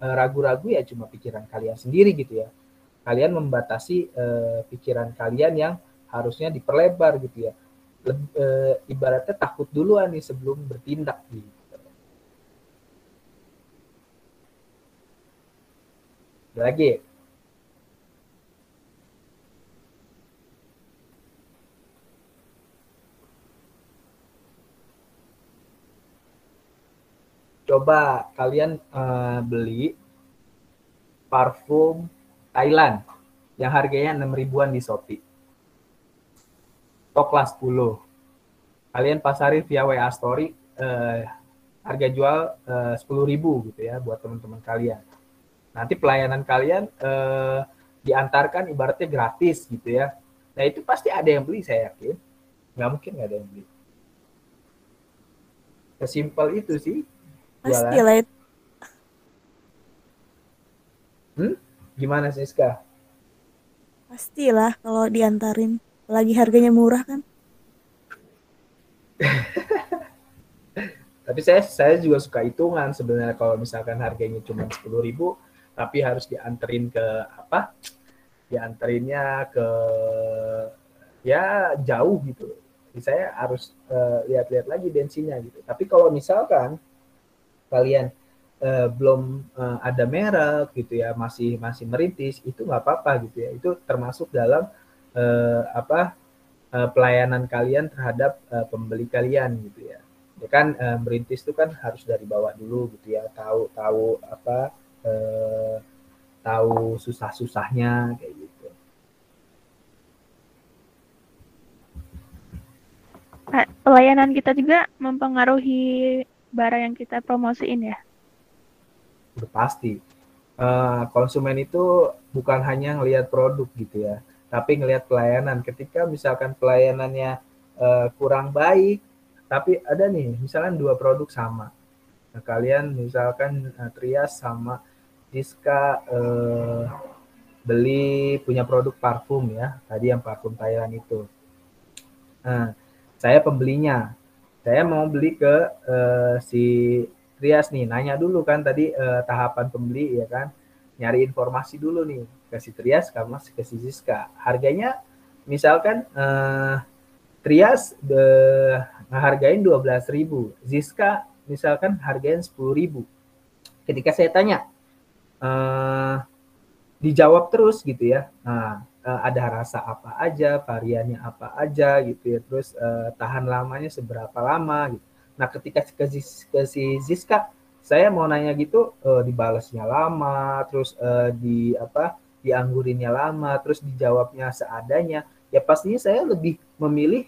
ragu-ragu, ya cuma pikiran kalian sendiri gitu ya. Kalian membatasi pikiran kalian yang harusnya diperlebar gitu ya. Ibaratnya takut duluan nih sebelum bertindak gitu. Ada lagi? Coba kalian beli parfum Thailand yang harganya 6 ribuan di Shopee. Toklah 10. Kalian pasarin via WA Story, harga jual 10.000 gitu ya buat teman-teman kalian. Nanti pelayanan kalian diantarkan ibaratnya gratis gitu ya. Nah itu pasti ada yang beli, saya yakin. Nggak mungkin nggak ada yang beli. Sesimpel itu sih jualan. Pastilah itu. Gimana Siska? Pastilah kalau diantarin. Lagi harganya murah kan. Tapi saya juga suka hitungan sebenarnya kalau misalkan harganya cuma 10.000 tapi harus dianterin ke apa? Dianterinnya ke ya jauh gitu. Jadi saya harus lihat-lihat lagi bensinnya gitu. Tapi kalau misalkan kalian belum ada merek gitu ya, masih merintis, itu nggak apa-apa gitu ya. Itu termasuk dalam pelayanan kalian terhadap pembeli kalian gitu ya. Ya kan merintis itu kan harus dari bawah dulu gitu ya, tahu susah-susahnya kayak gitu. Pelayanan kita juga mempengaruhi barang yang kita promosiin ya. Udah pasti. Konsumen itu bukan hanya ngelihat produk gitu ya, tapi ngelihat pelayanan. Ketika misalkan pelayanannya kurang baik, tapi ada nih, misalkan 2 produk sama. Nah, kalian misalkan Trias sama Siska beli punya produk parfum ya, tadi yang parfum Thailand itu. Nah, saya pembelinya, saya mau beli ke si Trias nih, nanya dulu kan tadi tahapan pembeli ya kan, nyari informasi dulu nih ke si Trias sama ke si Siska. Harganya misalkan Trias ngehargain 12.000, Siska misalkan hargain 10.000. Ketika saya tanya, dijawab terus gitu ya. Nah, ada rasa apa aja, variannya apa aja gitu ya, terus tahan lamanya seberapa lama gitu. Nah, ketika ke si Siska, saya mau nanya gitu, dibalasnya lama, terus dianggurinnya lama, terus dijawabnya seadanya. Ya pastinya saya lebih memilih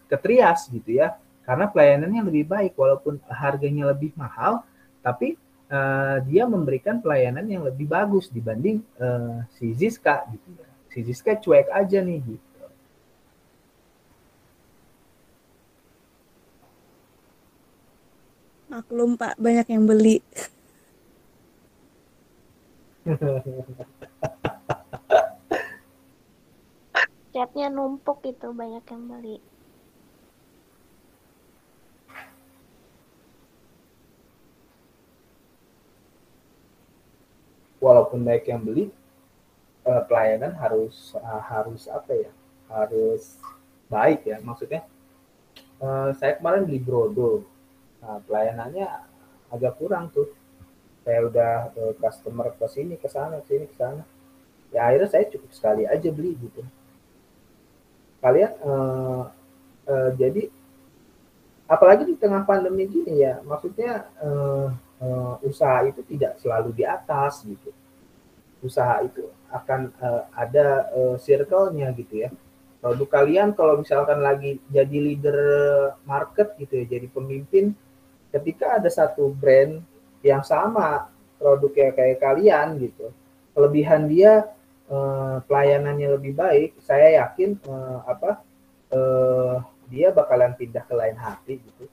ke Trias gitu ya, karena pelayanannya lebih baik walaupun harganya lebih mahal, tapi dia memberikan pelayanan yang lebih bagus dibanding si Siska gitu ya. Si Siska cuek aja nih gitu. Maklum Pak, banyak yang beli. Chatnya numpuk itu, banyak yang beli. Walaupun banyak yang beli, pelayanan harus apa ya? Harus baik ya. Maksudnya saya kemarin beli Brodo. Nah, pelayanannya agak kurang tuh. Saya udah customer ke sini, ke sana, sini, ke sana. Ya akhirnya saya cukup sekali aja beli gitu. Kalian jadi apalagi di tengah pandemi gini ya, maksudnya usaha itu tidak selalu di atas gitu. Usaha itu akan ada circle-nya gitu ya. Produk kalian kalau misalkan lagi jadi leader market gitu ya, jadi pemimpin, ketika ada satu brand yang sama produknya kayak kalian gitu, kelebihan dia pelayanannya lebih baik, saya yakin dia bakalan pindah ke lain hati gitu.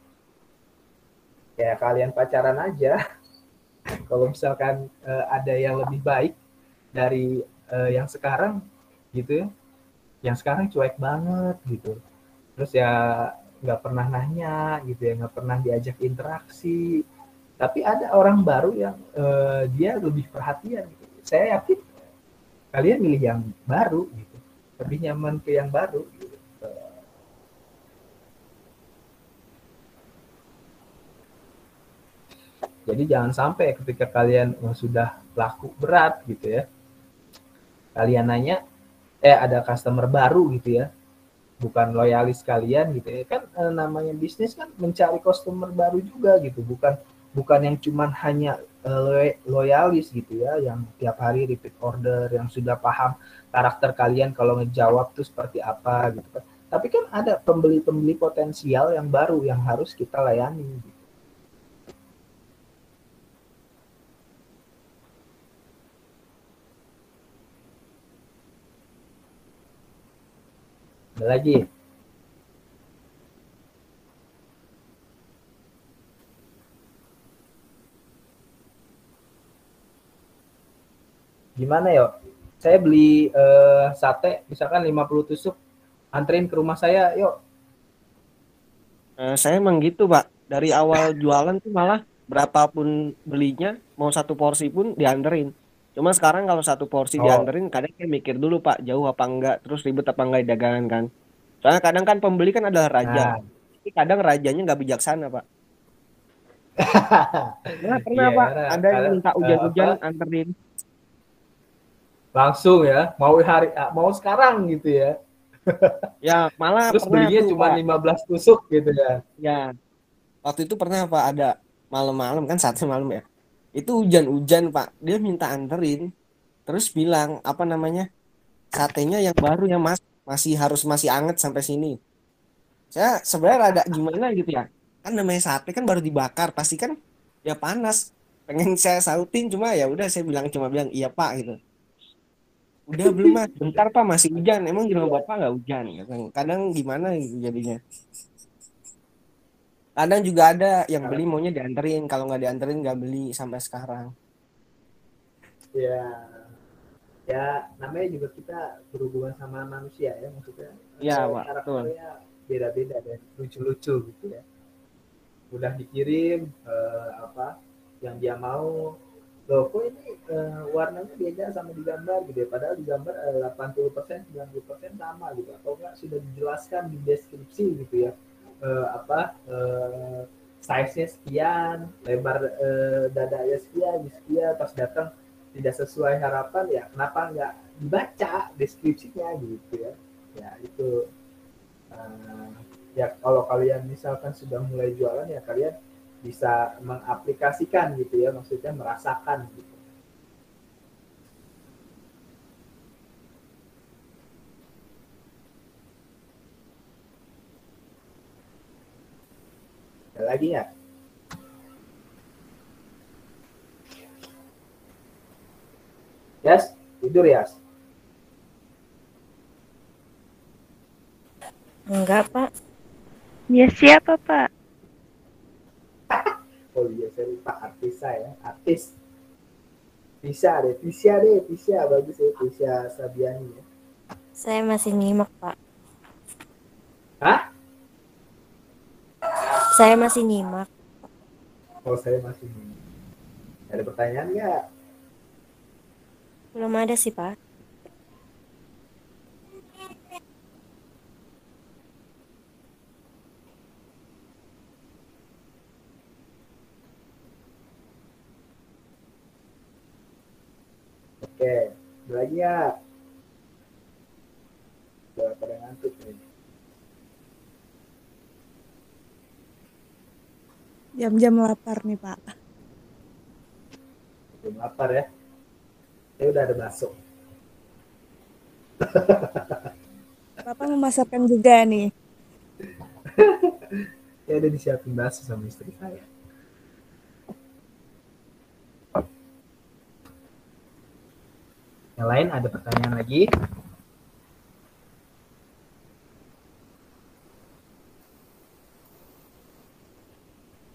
Ya kalian pacaran aja, kalau misalkan ada yang lebih baik dari yang sekarang gitu ya, yang sekarang cuek banget gitu, terus ya nggak pernah nanya gitu ya, nggak pernah diajak interaksi, tapi ada orang baru yang dia lebih perhatian gitu. Saya yakin kalian milih yang baru gitu, lebih nyaman ke yang baru gitu. Jadi jangan sampai ketika kalian sudah laku berat gitu ya, kalian nanya ada customer baru gitu ya, bukan loyalis kalian gitu ya kan, namanya bisnis kan mencari customer baru juga gitu, bukan yang cuman hanya loyalis gitu ya, yang tiap hari repeat order, yang sudah paham karakter kalian kalau ngejawab tuh seperti apa gitu kan. Tapi kan ada pembeli-pembeli potensial yang baru yang harus kita layani gitu. Ada lagi? Gimana ya? Saya beli sate, misalkan 50 tusuk, anterin ke rumah saya, yuk. Saya emang gitu, Pak. Dari awal jualan tuh malah berapapun belinya, mau satu porsi pun dianterin. Cuma sekarang kalau satu porsi Oh, dianterin, kadang saya mikir dulu, Pak, jauh apa enggak, terus ribet apa enggak di dagangan kan. Soalnya kadang kan pembeli kan adalah raja. nah, Tapi kadang rajanya nggak bijaksana, Pak. Pernah, iya Pak, ya, nah, ada yang kadang minta apa hujan-hujan anterin. langsung ya, mau hari mau sekarang gitu ya. Ya, malah Terus pernah belinya tuh, cuma Pak. 15 tusuk gitu ya. Ya, waktu itu pernah, Pak, ada malam-malam kan, satu malam ya. Itu hujan-hujan, Pak. Dia minta anterin. Terus bilang, apa namanya, satenya yang baru yang masih anget sampai sini. Saya sebenarnya rada gimana gitu ya. Kan namanya sate kan baru dibakar, pasti kan ya panas. Pengen saya sautin cuma ya udah saya cuma bilang iya Pak gitu. Udah belum Mas, bentar Pak masih hujan. Emang di rumah Bapak nggak hujan? Kadang gimana gitu jadinya. Kadang juga ada yang beli maunya dianterin, kalau nggak dianterin nggak beli sampai sekarang. Ya, ya namanya juga kita berhubungan sama manusia ya, maksudnya Iya Pak, betul. karakternya beda-beda dan lucu-lucu gitu ya. Udah dikirim apa yang dia mau, loh kok ini warnanya beda sama di gambar gitu ya, padahal di gambar 80% 90% sama gitu, atau enggak sudah dijelaskan di deskripsi gitu ya, apa size-nya sekian, lebar dadanya sekian, pas datang tidak sesuai harapan, ya kenapa nggak dibaca deskripsinya gitu ya. Ya itu eh, ya kalau kalian misalkan sudah mulai jualan ya kalian bisa mengaplikasikan gitu ya, maksudnya merasakan gitu. Ada lagi ya? Yes, tidur ya? Enggak, Pak. Ya siapa, Pak? Oh iya, saya lupa artis saya, artis. Tisha bagus ya, Tisha Sabiani ya. Saya masih nyimak, Pak. Hah? Saya masih nyimak. Oh saya masih. Ada pertanyaan nggak? Belum ada sih, Pak. Oke, ada lagi ya? Udah pada ngantuk nih. Jam-jam lapar nih, Pak. Belum lapar ya? Saya udah ada bakso. Bapak memasakkan juga nih. Ya udah disiapin bakso sama istri saya. Yang lain ada pertanyaan lagi?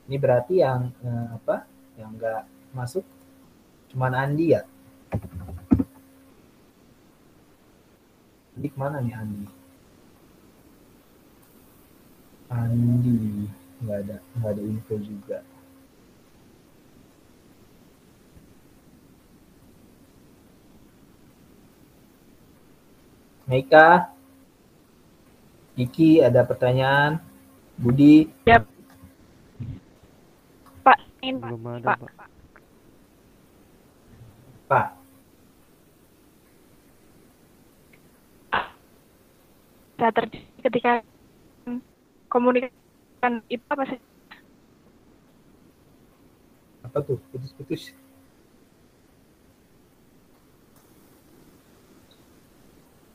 Ini berarti yang apa? Yang nggak masuk cuman Andi ya? Andi kemana nih Andi? Andi nggak ada info juga. Meika, Kiki ada pertanyaan? Budi? Yap. Pak, ini Belum ada, Pak. Pak. Pak, Saat terjadi ketika komunikasi itu apa sih? Apa tuh? Putus-putus.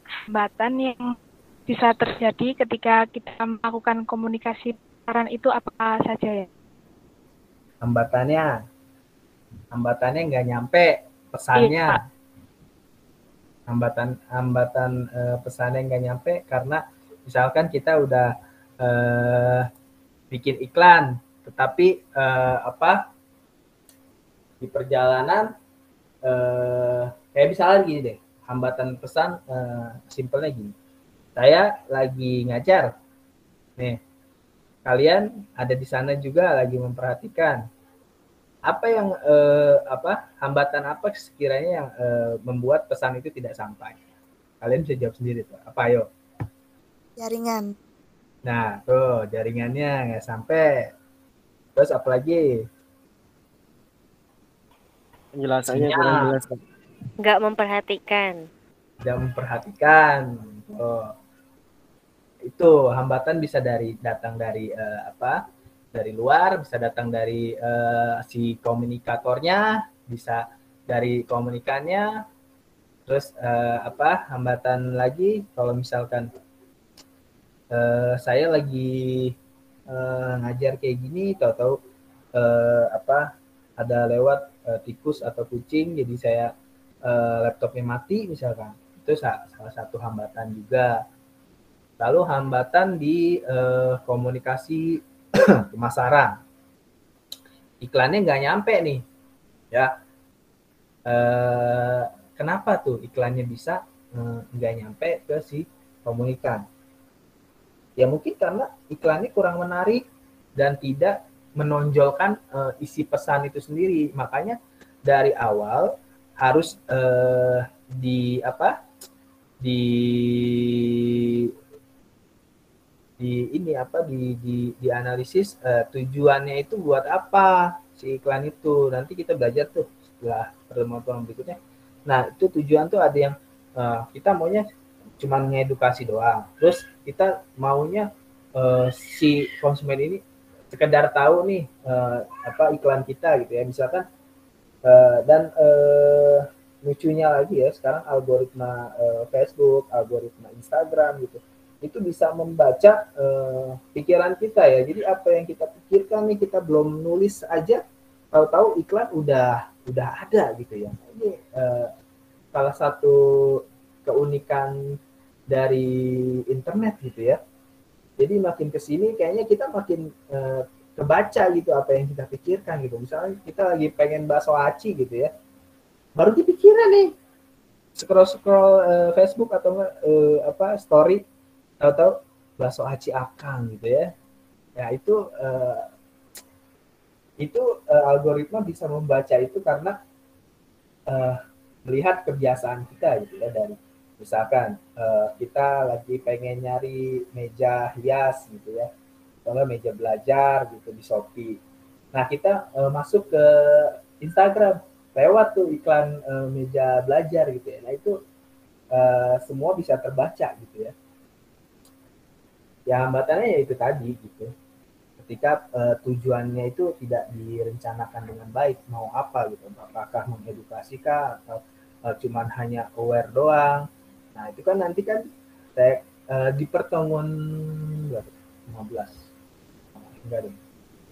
Hambatan yang bisa terjadi ketika kita melakukan komunikasi pasaran itu apa saja ya? Hambatannya nggak nyampe Iya, pesannya. Pak. Hambatan pesannya nggak nyampe karena misalkan kita udah bikin iklan, tetapi di perjalanan kayak misalnya gini deh, hambatan pesan simpelnya gini. Saya lagi ngajar, nih kalian ada di sana juga lagi memperhatikan. Apa yang hambatan apa sekiranya yang membuat pesan itu tidak sampai? Kalian bisa jawab sendiri tuh. Apa ayo? Jaringan. Nah, tuh jaringannya nggak sampai. Terus apa lagi? Penjelasannya kurang Sinyal, jelas. Nggak memperhatikan. tidak memperhatikan. Oh, itu hambatan bisa datang dari dari luar, bisa datang dari si komunikatornya, bisa dari komunikannya. Terus hambatan lagi kalau misalkan saya lagi ngajar kayak gini, tahu-tahu ada lewat tikus atau kucing, jadi saya laptopnya mati misalkan. Itu salah satu hambatan juga. Lalu hambatan di komunikasi pemasaran. Iklannya nggak nyampe nih, ya. Kenapa tuh iklannya bisa nggak nyampe ke si komunikan? Ya mungkin karena iklannya kurang menarik dan tidak menonjolkan isi pesan itu sendiri. Makanya dari awal harus di di dianalisis tujuannya itu buat apa si iklan itu. Nanti kita belajar tuh setelah pertemuan berikutnya. Nah, itu tujuan tuh ada yang kita maunya cuma ngedukasi doang. Terus kita maunya si konsumen ini sekedar tahu nih iklan kita gitu ya. Misalkan dan lucunya lagi ya, sekarang algoritma Facebook, algoritma Instagram gitu, itu bisa membaca pikiran kita ya. Jadi apa yang kita pikirkan nih, kita belum nulis aja, tahu-tahu iklan udah ada gitu ya. Ini salah satu keunikan dari internet gitu ya. Jadi makin kesini kayaknya kita makin kebaca gitu apa yang kita pikirkan gitu. Misalnya kita lagi pengen bakso aci gitu ya, baru kepikiran nih scroll Facebook atau story, tahu-tahu bakso aci akang gitu ya. Ya itu algoritma bisa membaca itu karena melihat kebiasaan kita gitu ya. Dari misalkan kita lagi pengen nyari meja hias gitu ya, atau meja belajar gitu di Shopee. Nah kita masuk ke Instagram lewat tuh iklan meja belajar gitu ya. Nah itu semua bisa terbaca gitu ya. Ya hambatannya ya itu tadi gitu. Ketika tujuannya itu tidak direncanakan dengan baik, mau apa gitu, apakah mengedukasi kah atau cuman hanya aware doang. Nah itu kan nanti kan saya di pertemuan 15 enggak deh,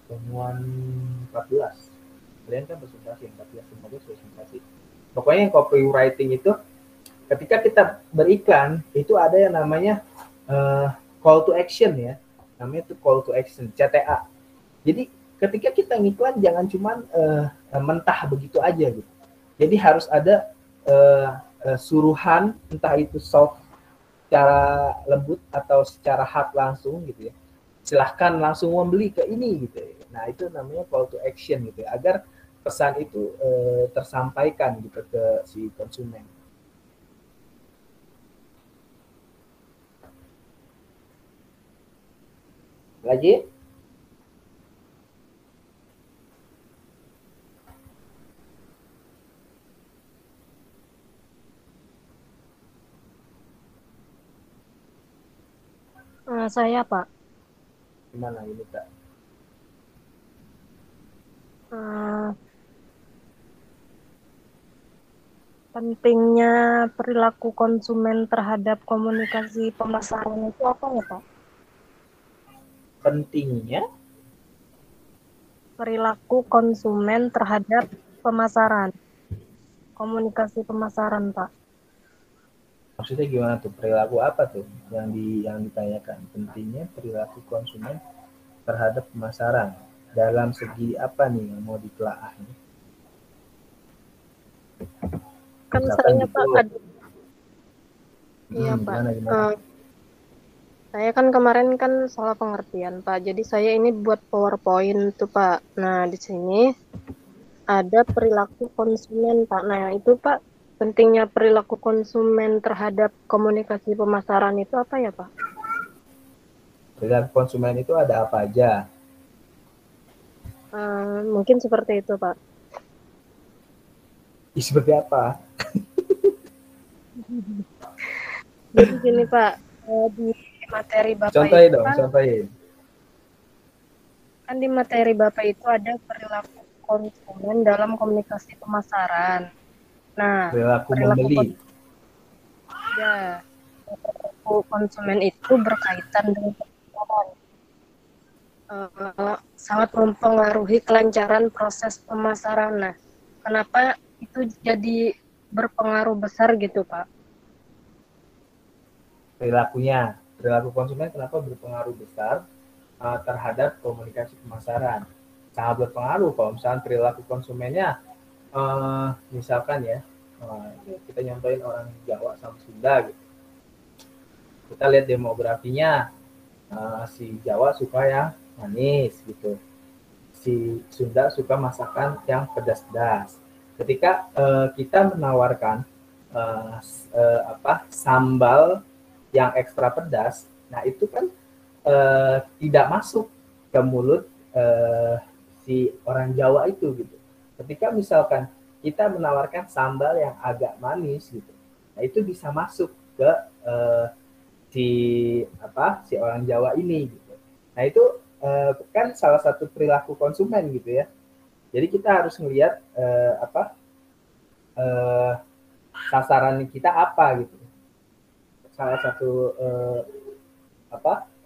pertemuan 14 kalian kan presentasi 14 15 presentasi. Pokoknya yang copywriting itu ketika kita beriklan itu ada yang namanya call to action ya, namanya itu call to action CTA. Jadi ketika kita ngiklan jangan cuman mentah begitu aja gitu. Jadi harus ada suruhan, entah itu soft secara lembut atau secara hard langsung gitu ya. Silahkan langsung membeli ke ini gitu ya. Nah itu namanya call to action gitu ya, agar pesan itu tersampaikan gitu ke si konsumen. Lagi? Saya Pak, Gimana ini Kak? Pentingnya perilaku konsumen terhadap komunikasi pemasaran itu apa ya, Pak? Pentingnya Perilaku konsumen terhadap pemasaran, komunikasi pemasaran, Pak. maksudnya gimana tuh? Perilaku apa tuh yang ditanyakan? Pentingnya perilaku konsumen terhadap pemasaran. Dalam segi apa nih yang mau ditelaah nih? Kan Misalkan saya, gitu. Pak, ada. Iya, Pak. Gimana? Saya kan kemarin kan salah pengertian, Pak. Jadi saya ini buat PowerPoint tuh, Pak. Nah, di sini ada perilaku konsumen, Pak. Nah, itu, Pak, pentingnya perilaku konsumen terhadap komunikasi pemasaran itu apa ya, Pak? Perilaku konsumen itu ada apa aja? Mungkin seperti itu, Pak. Seperti apa? Jadi gini, Pak, di materi Bapak Contohin itu dong, kan, contohin. di materi Bapak itu ada perilaku konsumen dalam komunikasi pemasaran. Nah, Perilaku perilaku membeli. perilaku konsumen itu berkaitan dengan pemasaran. Sangat mempengaruhi kelancaran proses pemasaran. Nah, kenapa itu jadi berpengaruh besar gitu, Pak? Perilaku konsumen kenapa berpengaruh besar terhadap komunikasi pemasaran? Sangat berpengaruh kalau misalkan perilaku konsumennya, misalkan ya, kita nyontohin orang Jawa sama Sunda gitu. Kita lihat demografinya, si Jawa suka yang manis gitu, si Sunda suka masakan yang pedas-pedas. Ketika kita menawarkan sambal yang ekstra pedas, nah itu kan tidak masuk ke mulut si orang Jawa itu gitu. Ketika misalkan kita menawarkan sambal yang agak manis gitu, nah itu bisa masuk ke si orang Jawa ini gitu. Nah itu kan salah satu perilaku konsumen gitu ya. Jadi kita harus melihat sasaran kita apa gitu. Salah satu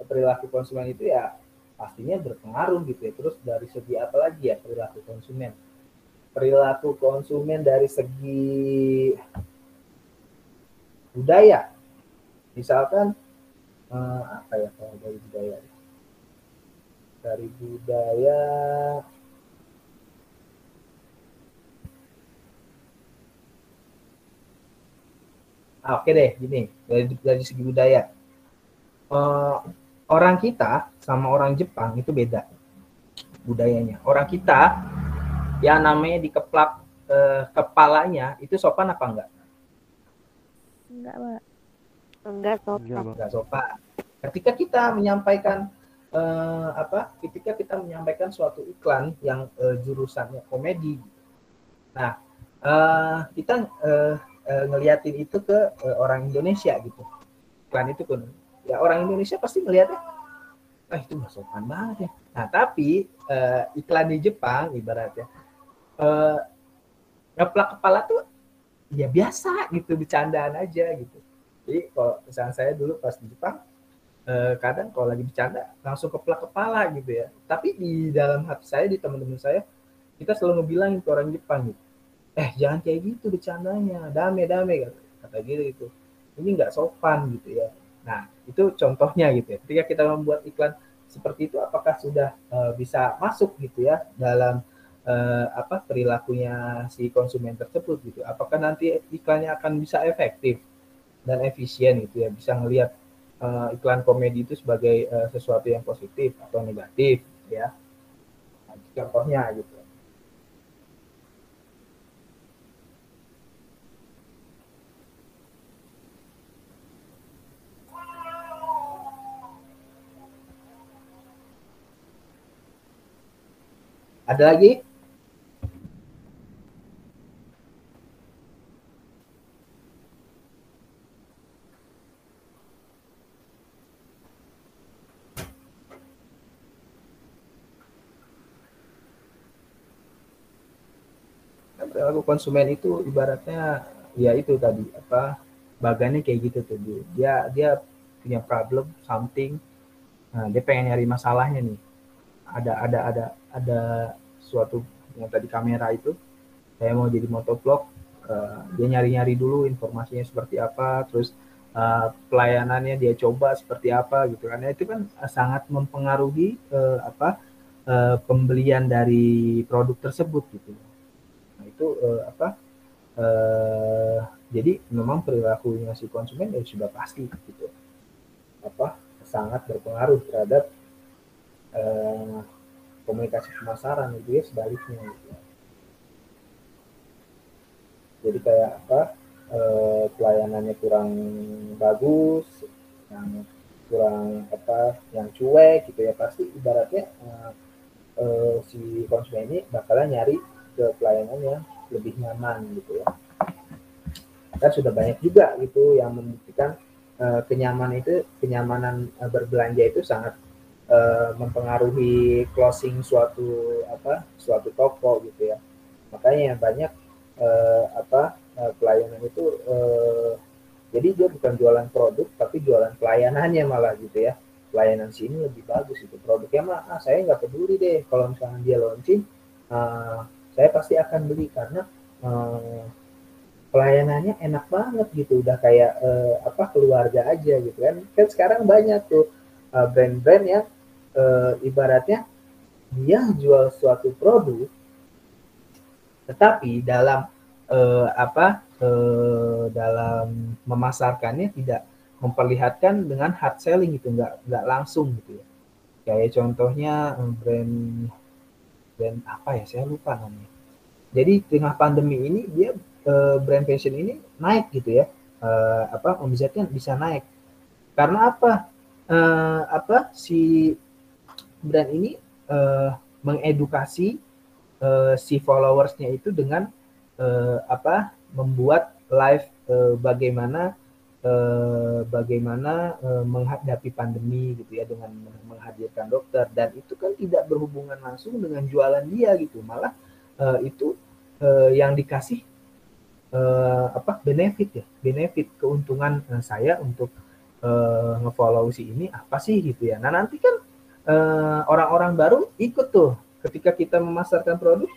perilaku konsumen itu ya pastinya berpengaruh gitu ya. Terus dari segi apa lagi ya perilaku konsumen? Perilaku konsumen dari segi budaya. Misalkan apa ya kalau dari budaya? Dari budaya oke deh, gini dari segi budaya, orang kita sama orang Jepang itu beda budayanya. Orang kita yang namanya dikeplak kepalanya itu sopan apa enggak? Enggak, Pak. Enggak sopan. Enggak sopan. Ketika kita menyampaikan ketika kita menyampaikan suatu iklan yang jurusannya komedi, nah kita ngeliatin itu ke orang Indonesia gitu. Iklan itu kan ya orang Indonesia pasti ngeliatnya itu nggak sopan banget ya. Nah tapi iklan di Jepang ibaratnya ngeplak kepala tuh ya biasa gitu, bercandaan aja gitu. Jadi kalau misalnya saya dulu pas di Jepang kadang kalau lagi bercanda langsung keplak kepala gitu ya. Tapi di dalam hati saya, di teman-teman saya, kita selalu ngebilangin ke orang Jepang gitu, jangan kayak gitu bercandanya, dame kata gitu. Ini nggak sopan gitu ya. Nah itu contohnya gitu ya. Ketika kita membuat iklan seperti itu, apakah sudah bisa masuk gitu ya dalam perilakunya si konsumen tersebut gitu? Apakah nanti iklannya akan bisa efektif dan efisien gitu ya? Bisa ngelihat iklan komedi itu sebagai sesuatu yang positif atau negatif gitu ya. Nah, contohnya gitu. Ada lagi? Perilaku konsumen itu ibaratnya ya itu tadi apa bagannya kayak gitu tuh, dia punya problem something. Nah, dia pengen nyari masalahnya nih. Ada suatu yang tadi kamera itu, saya mau jadi motovlog, dia nyari-nyari dulu informasinya seperti apa, terus pelayanannya dia coba seperti apa gitu kan. Itu kan sangat mempengaruhi pembelian dari produk tersebut gitu. Nah, itu jadi memang perilakunya si konsumen ya sudah pasti gitu. Sangat berpengaruh terhadap komunikasi pemasaran itu ya, sebaliknya gitu. Jadi kayak pelayanannya kurang bagus, yang kurang yang cuek gitu ya, pasti ibaratnya si konsumen ini bakalan nyari ke pelayanan yang lebih nyaman gitu ya. Kan sudah banyak juga gitu yang membuktikan kenyamanan berbelanja itu sangat mempengaruhi closing suatu toko gitu ya. Makanya banyak pelayanan itu jadi dia bukan jualan produk tapi jualan pelayanannya malah gitu ya. Pelayanan sini lebih bagus itu, produknya mah saya nggak peduli deh kalau misalnya dia launching, saya pasti akan beli karena pelayanannya enak banget gitu, udah kayak keluarga aja gitu kan. Kan sekarang banyak tuh brand-brand yang ibaratnya dia jual suatu produk tetapi dalam dalam memasarkannya tidak memperlihatkan dengan hard selling gitu, nggak langsung gitu ya. Kayak contohnya brand apa ya, saya lupa namanya. Jadi tengah pandemi ini dia brand fashion ini naik gitu ya, omsetnya bisa naik karena si brand ini mengedukasi si followersnya itu dengan membuat live bagaimana menghadapi pandemi gitu ya, dengan menghadirkan dokter, dan itu kan tidak berhubungan langsung dengan jualan dia gitu, malah itu yang dikasih benefit keuntungan saya untuk nge-follow si ini apa sih gitu ya. Nah nanti kan orang-orang baru ikut tuh ketika kita memasarkan produk,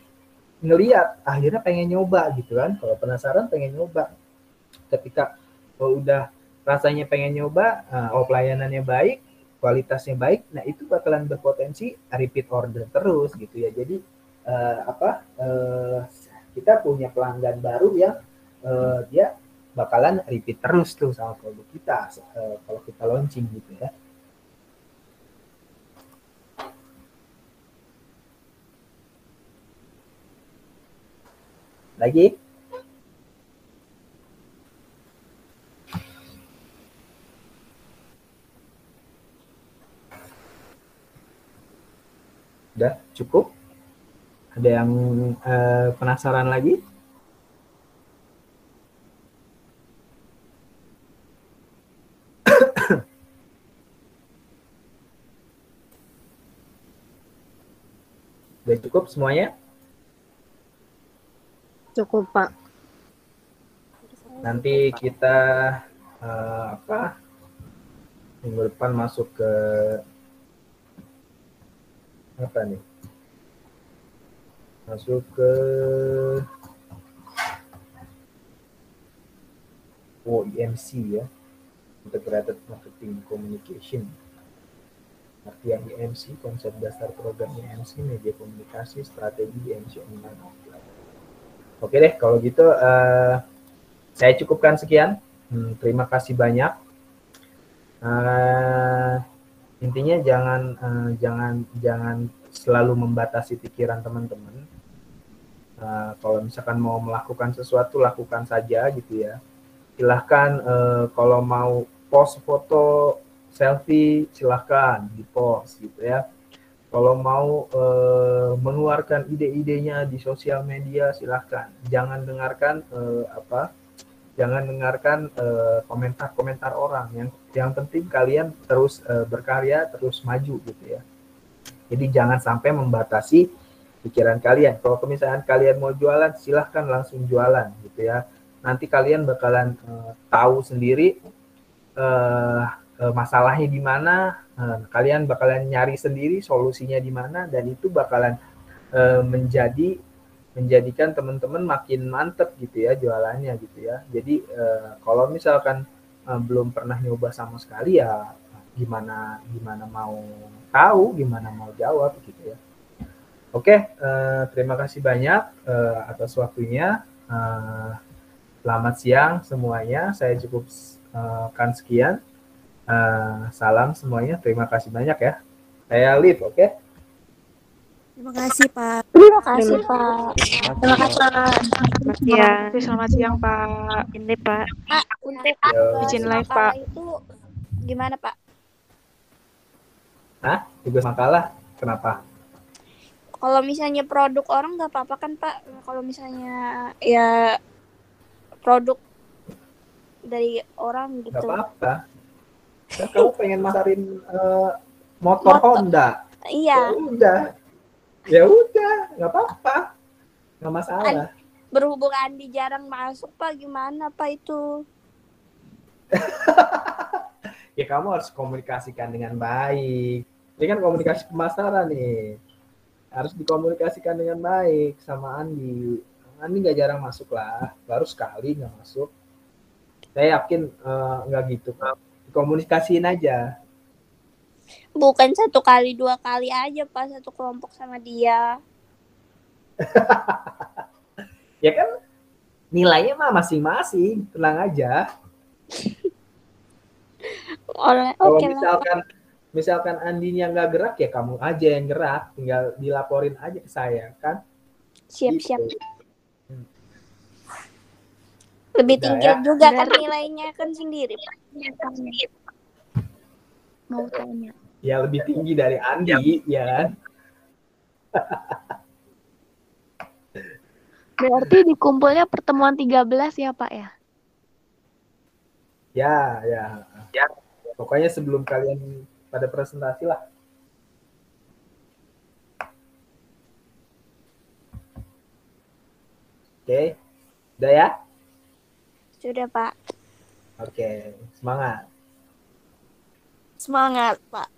ngelihat akhirnya pengen nyoba gitu kan, kalau penasaran pengen nyoba. Ketika udah rasanya pengen nyoba, pelayanannya baik, kualitasnya baik, nah itu bakalan berpotensi repeat order terus gitu ya. Jadi kita punya pelanggan baru yang dia bakalan repeat terus tuh sama produk kita kalau kita launching gitu ya. Lagi? Udah cukup? Ada yang penasaran lagi? Udah cukup semuanya? Cukup, Pak. Nanti kita minggu depan masuk ke apa nih? Masuk ke IMC ya, Integrated Marketing Communication. Artian IMC, konsep dasar program IMC, media komunikasi, strategi IMC online offline. Oke deh, kalau gitu saya cukupkan sekian. Terima kasih banyak. Intinya jangan selalu membatasi pikiran teman-teman. Kalau misalkan mau melakukan sesuatu, lakukan saja gitu ya. Silahkan kalau mau post foto selfie, silahkan di post gitu ya. Kalau mau mengeluarkan ide-idenya di sosial media, silahkan. Jangan dengarkan komentar-komentar orang. Yang penting kalian terus berkarya, terus maju gitu ya. Jadi jangan sampai membatasi pikiran kalian. Kalau misalkan kalian mau jualan, silahkan langsung jualan gitu ya. nanti kalian bakalan tahu sendiri masalahnya di mana, kalian bakalan nyari sendiri solusinya di mana, dan itu bakalan menjadikan teman-teman makin mantep gitu ya jualannya gitu ya. Jadi kalau misalkan belum pernah nyoba sama sekali ya gimana mau tahu, gimana mau jawab gitu ya. Oke, terima kasih banyak atas waktunya. Selamat siang semuanya. Saya cukupkan sekian. Salam semuanya. Terima kasih banyak ya. Saya leave, oke? Terima kasih, Pak. Terima kasih, Pak. Terima kasih. Selamat siang. Selamat siang, Pak. Ini Pak. Pak, untuk Yo. Izin live, makalah Pak. itu gimana, Pak? Hah? Tugas makalah? Kenapa? Kalau misalnya produk orang nggak apa-apa kan, Pak? Kalau misalnya ya produk dari orang Nggak gitu. apa-apa. Kan kamu pengen masarin motor Honda. Iya, Ya udah, nggak apa-apa. Nggak masalah. berhubung Andi jarang masuk, Pak, gimana, Pak, itu? Ya kamu harus komunikasikan dengan baik. Ini kan komunikasi pemasaran nih. Harus dikomunikasikan dengan baik sama Andi. Andi nggak jarang masuk lah, baru sekali nggak masuk. Saya yakin nggak gitu kok. Dikomunikasiin aja. Bukan 1 kali 2 kali aja, Pak, satu kelompok sama dia. Ya kan nilainya mah masing-masing, tenang aja. Kalau Oke lah. misalkan Andinya nggak gerak ya kamu aja yang gerak, tinggal dilaporin aja ke saya kan. Siap-siap. Gitu. Lebih Udah tinggi ya. juga kan nilainya kan sendiri, Pak. Mau tanya. Ya lebih tinggi dari Andi, ya kan? Berarti dikumpulnya pertemuan 13 ya, Pak ya? Ya. Pokoknya sebelum kalian pada presentasi lah. Oke, udah ya? Sudah, Pak. Oke, semangat. Semangat, Pak.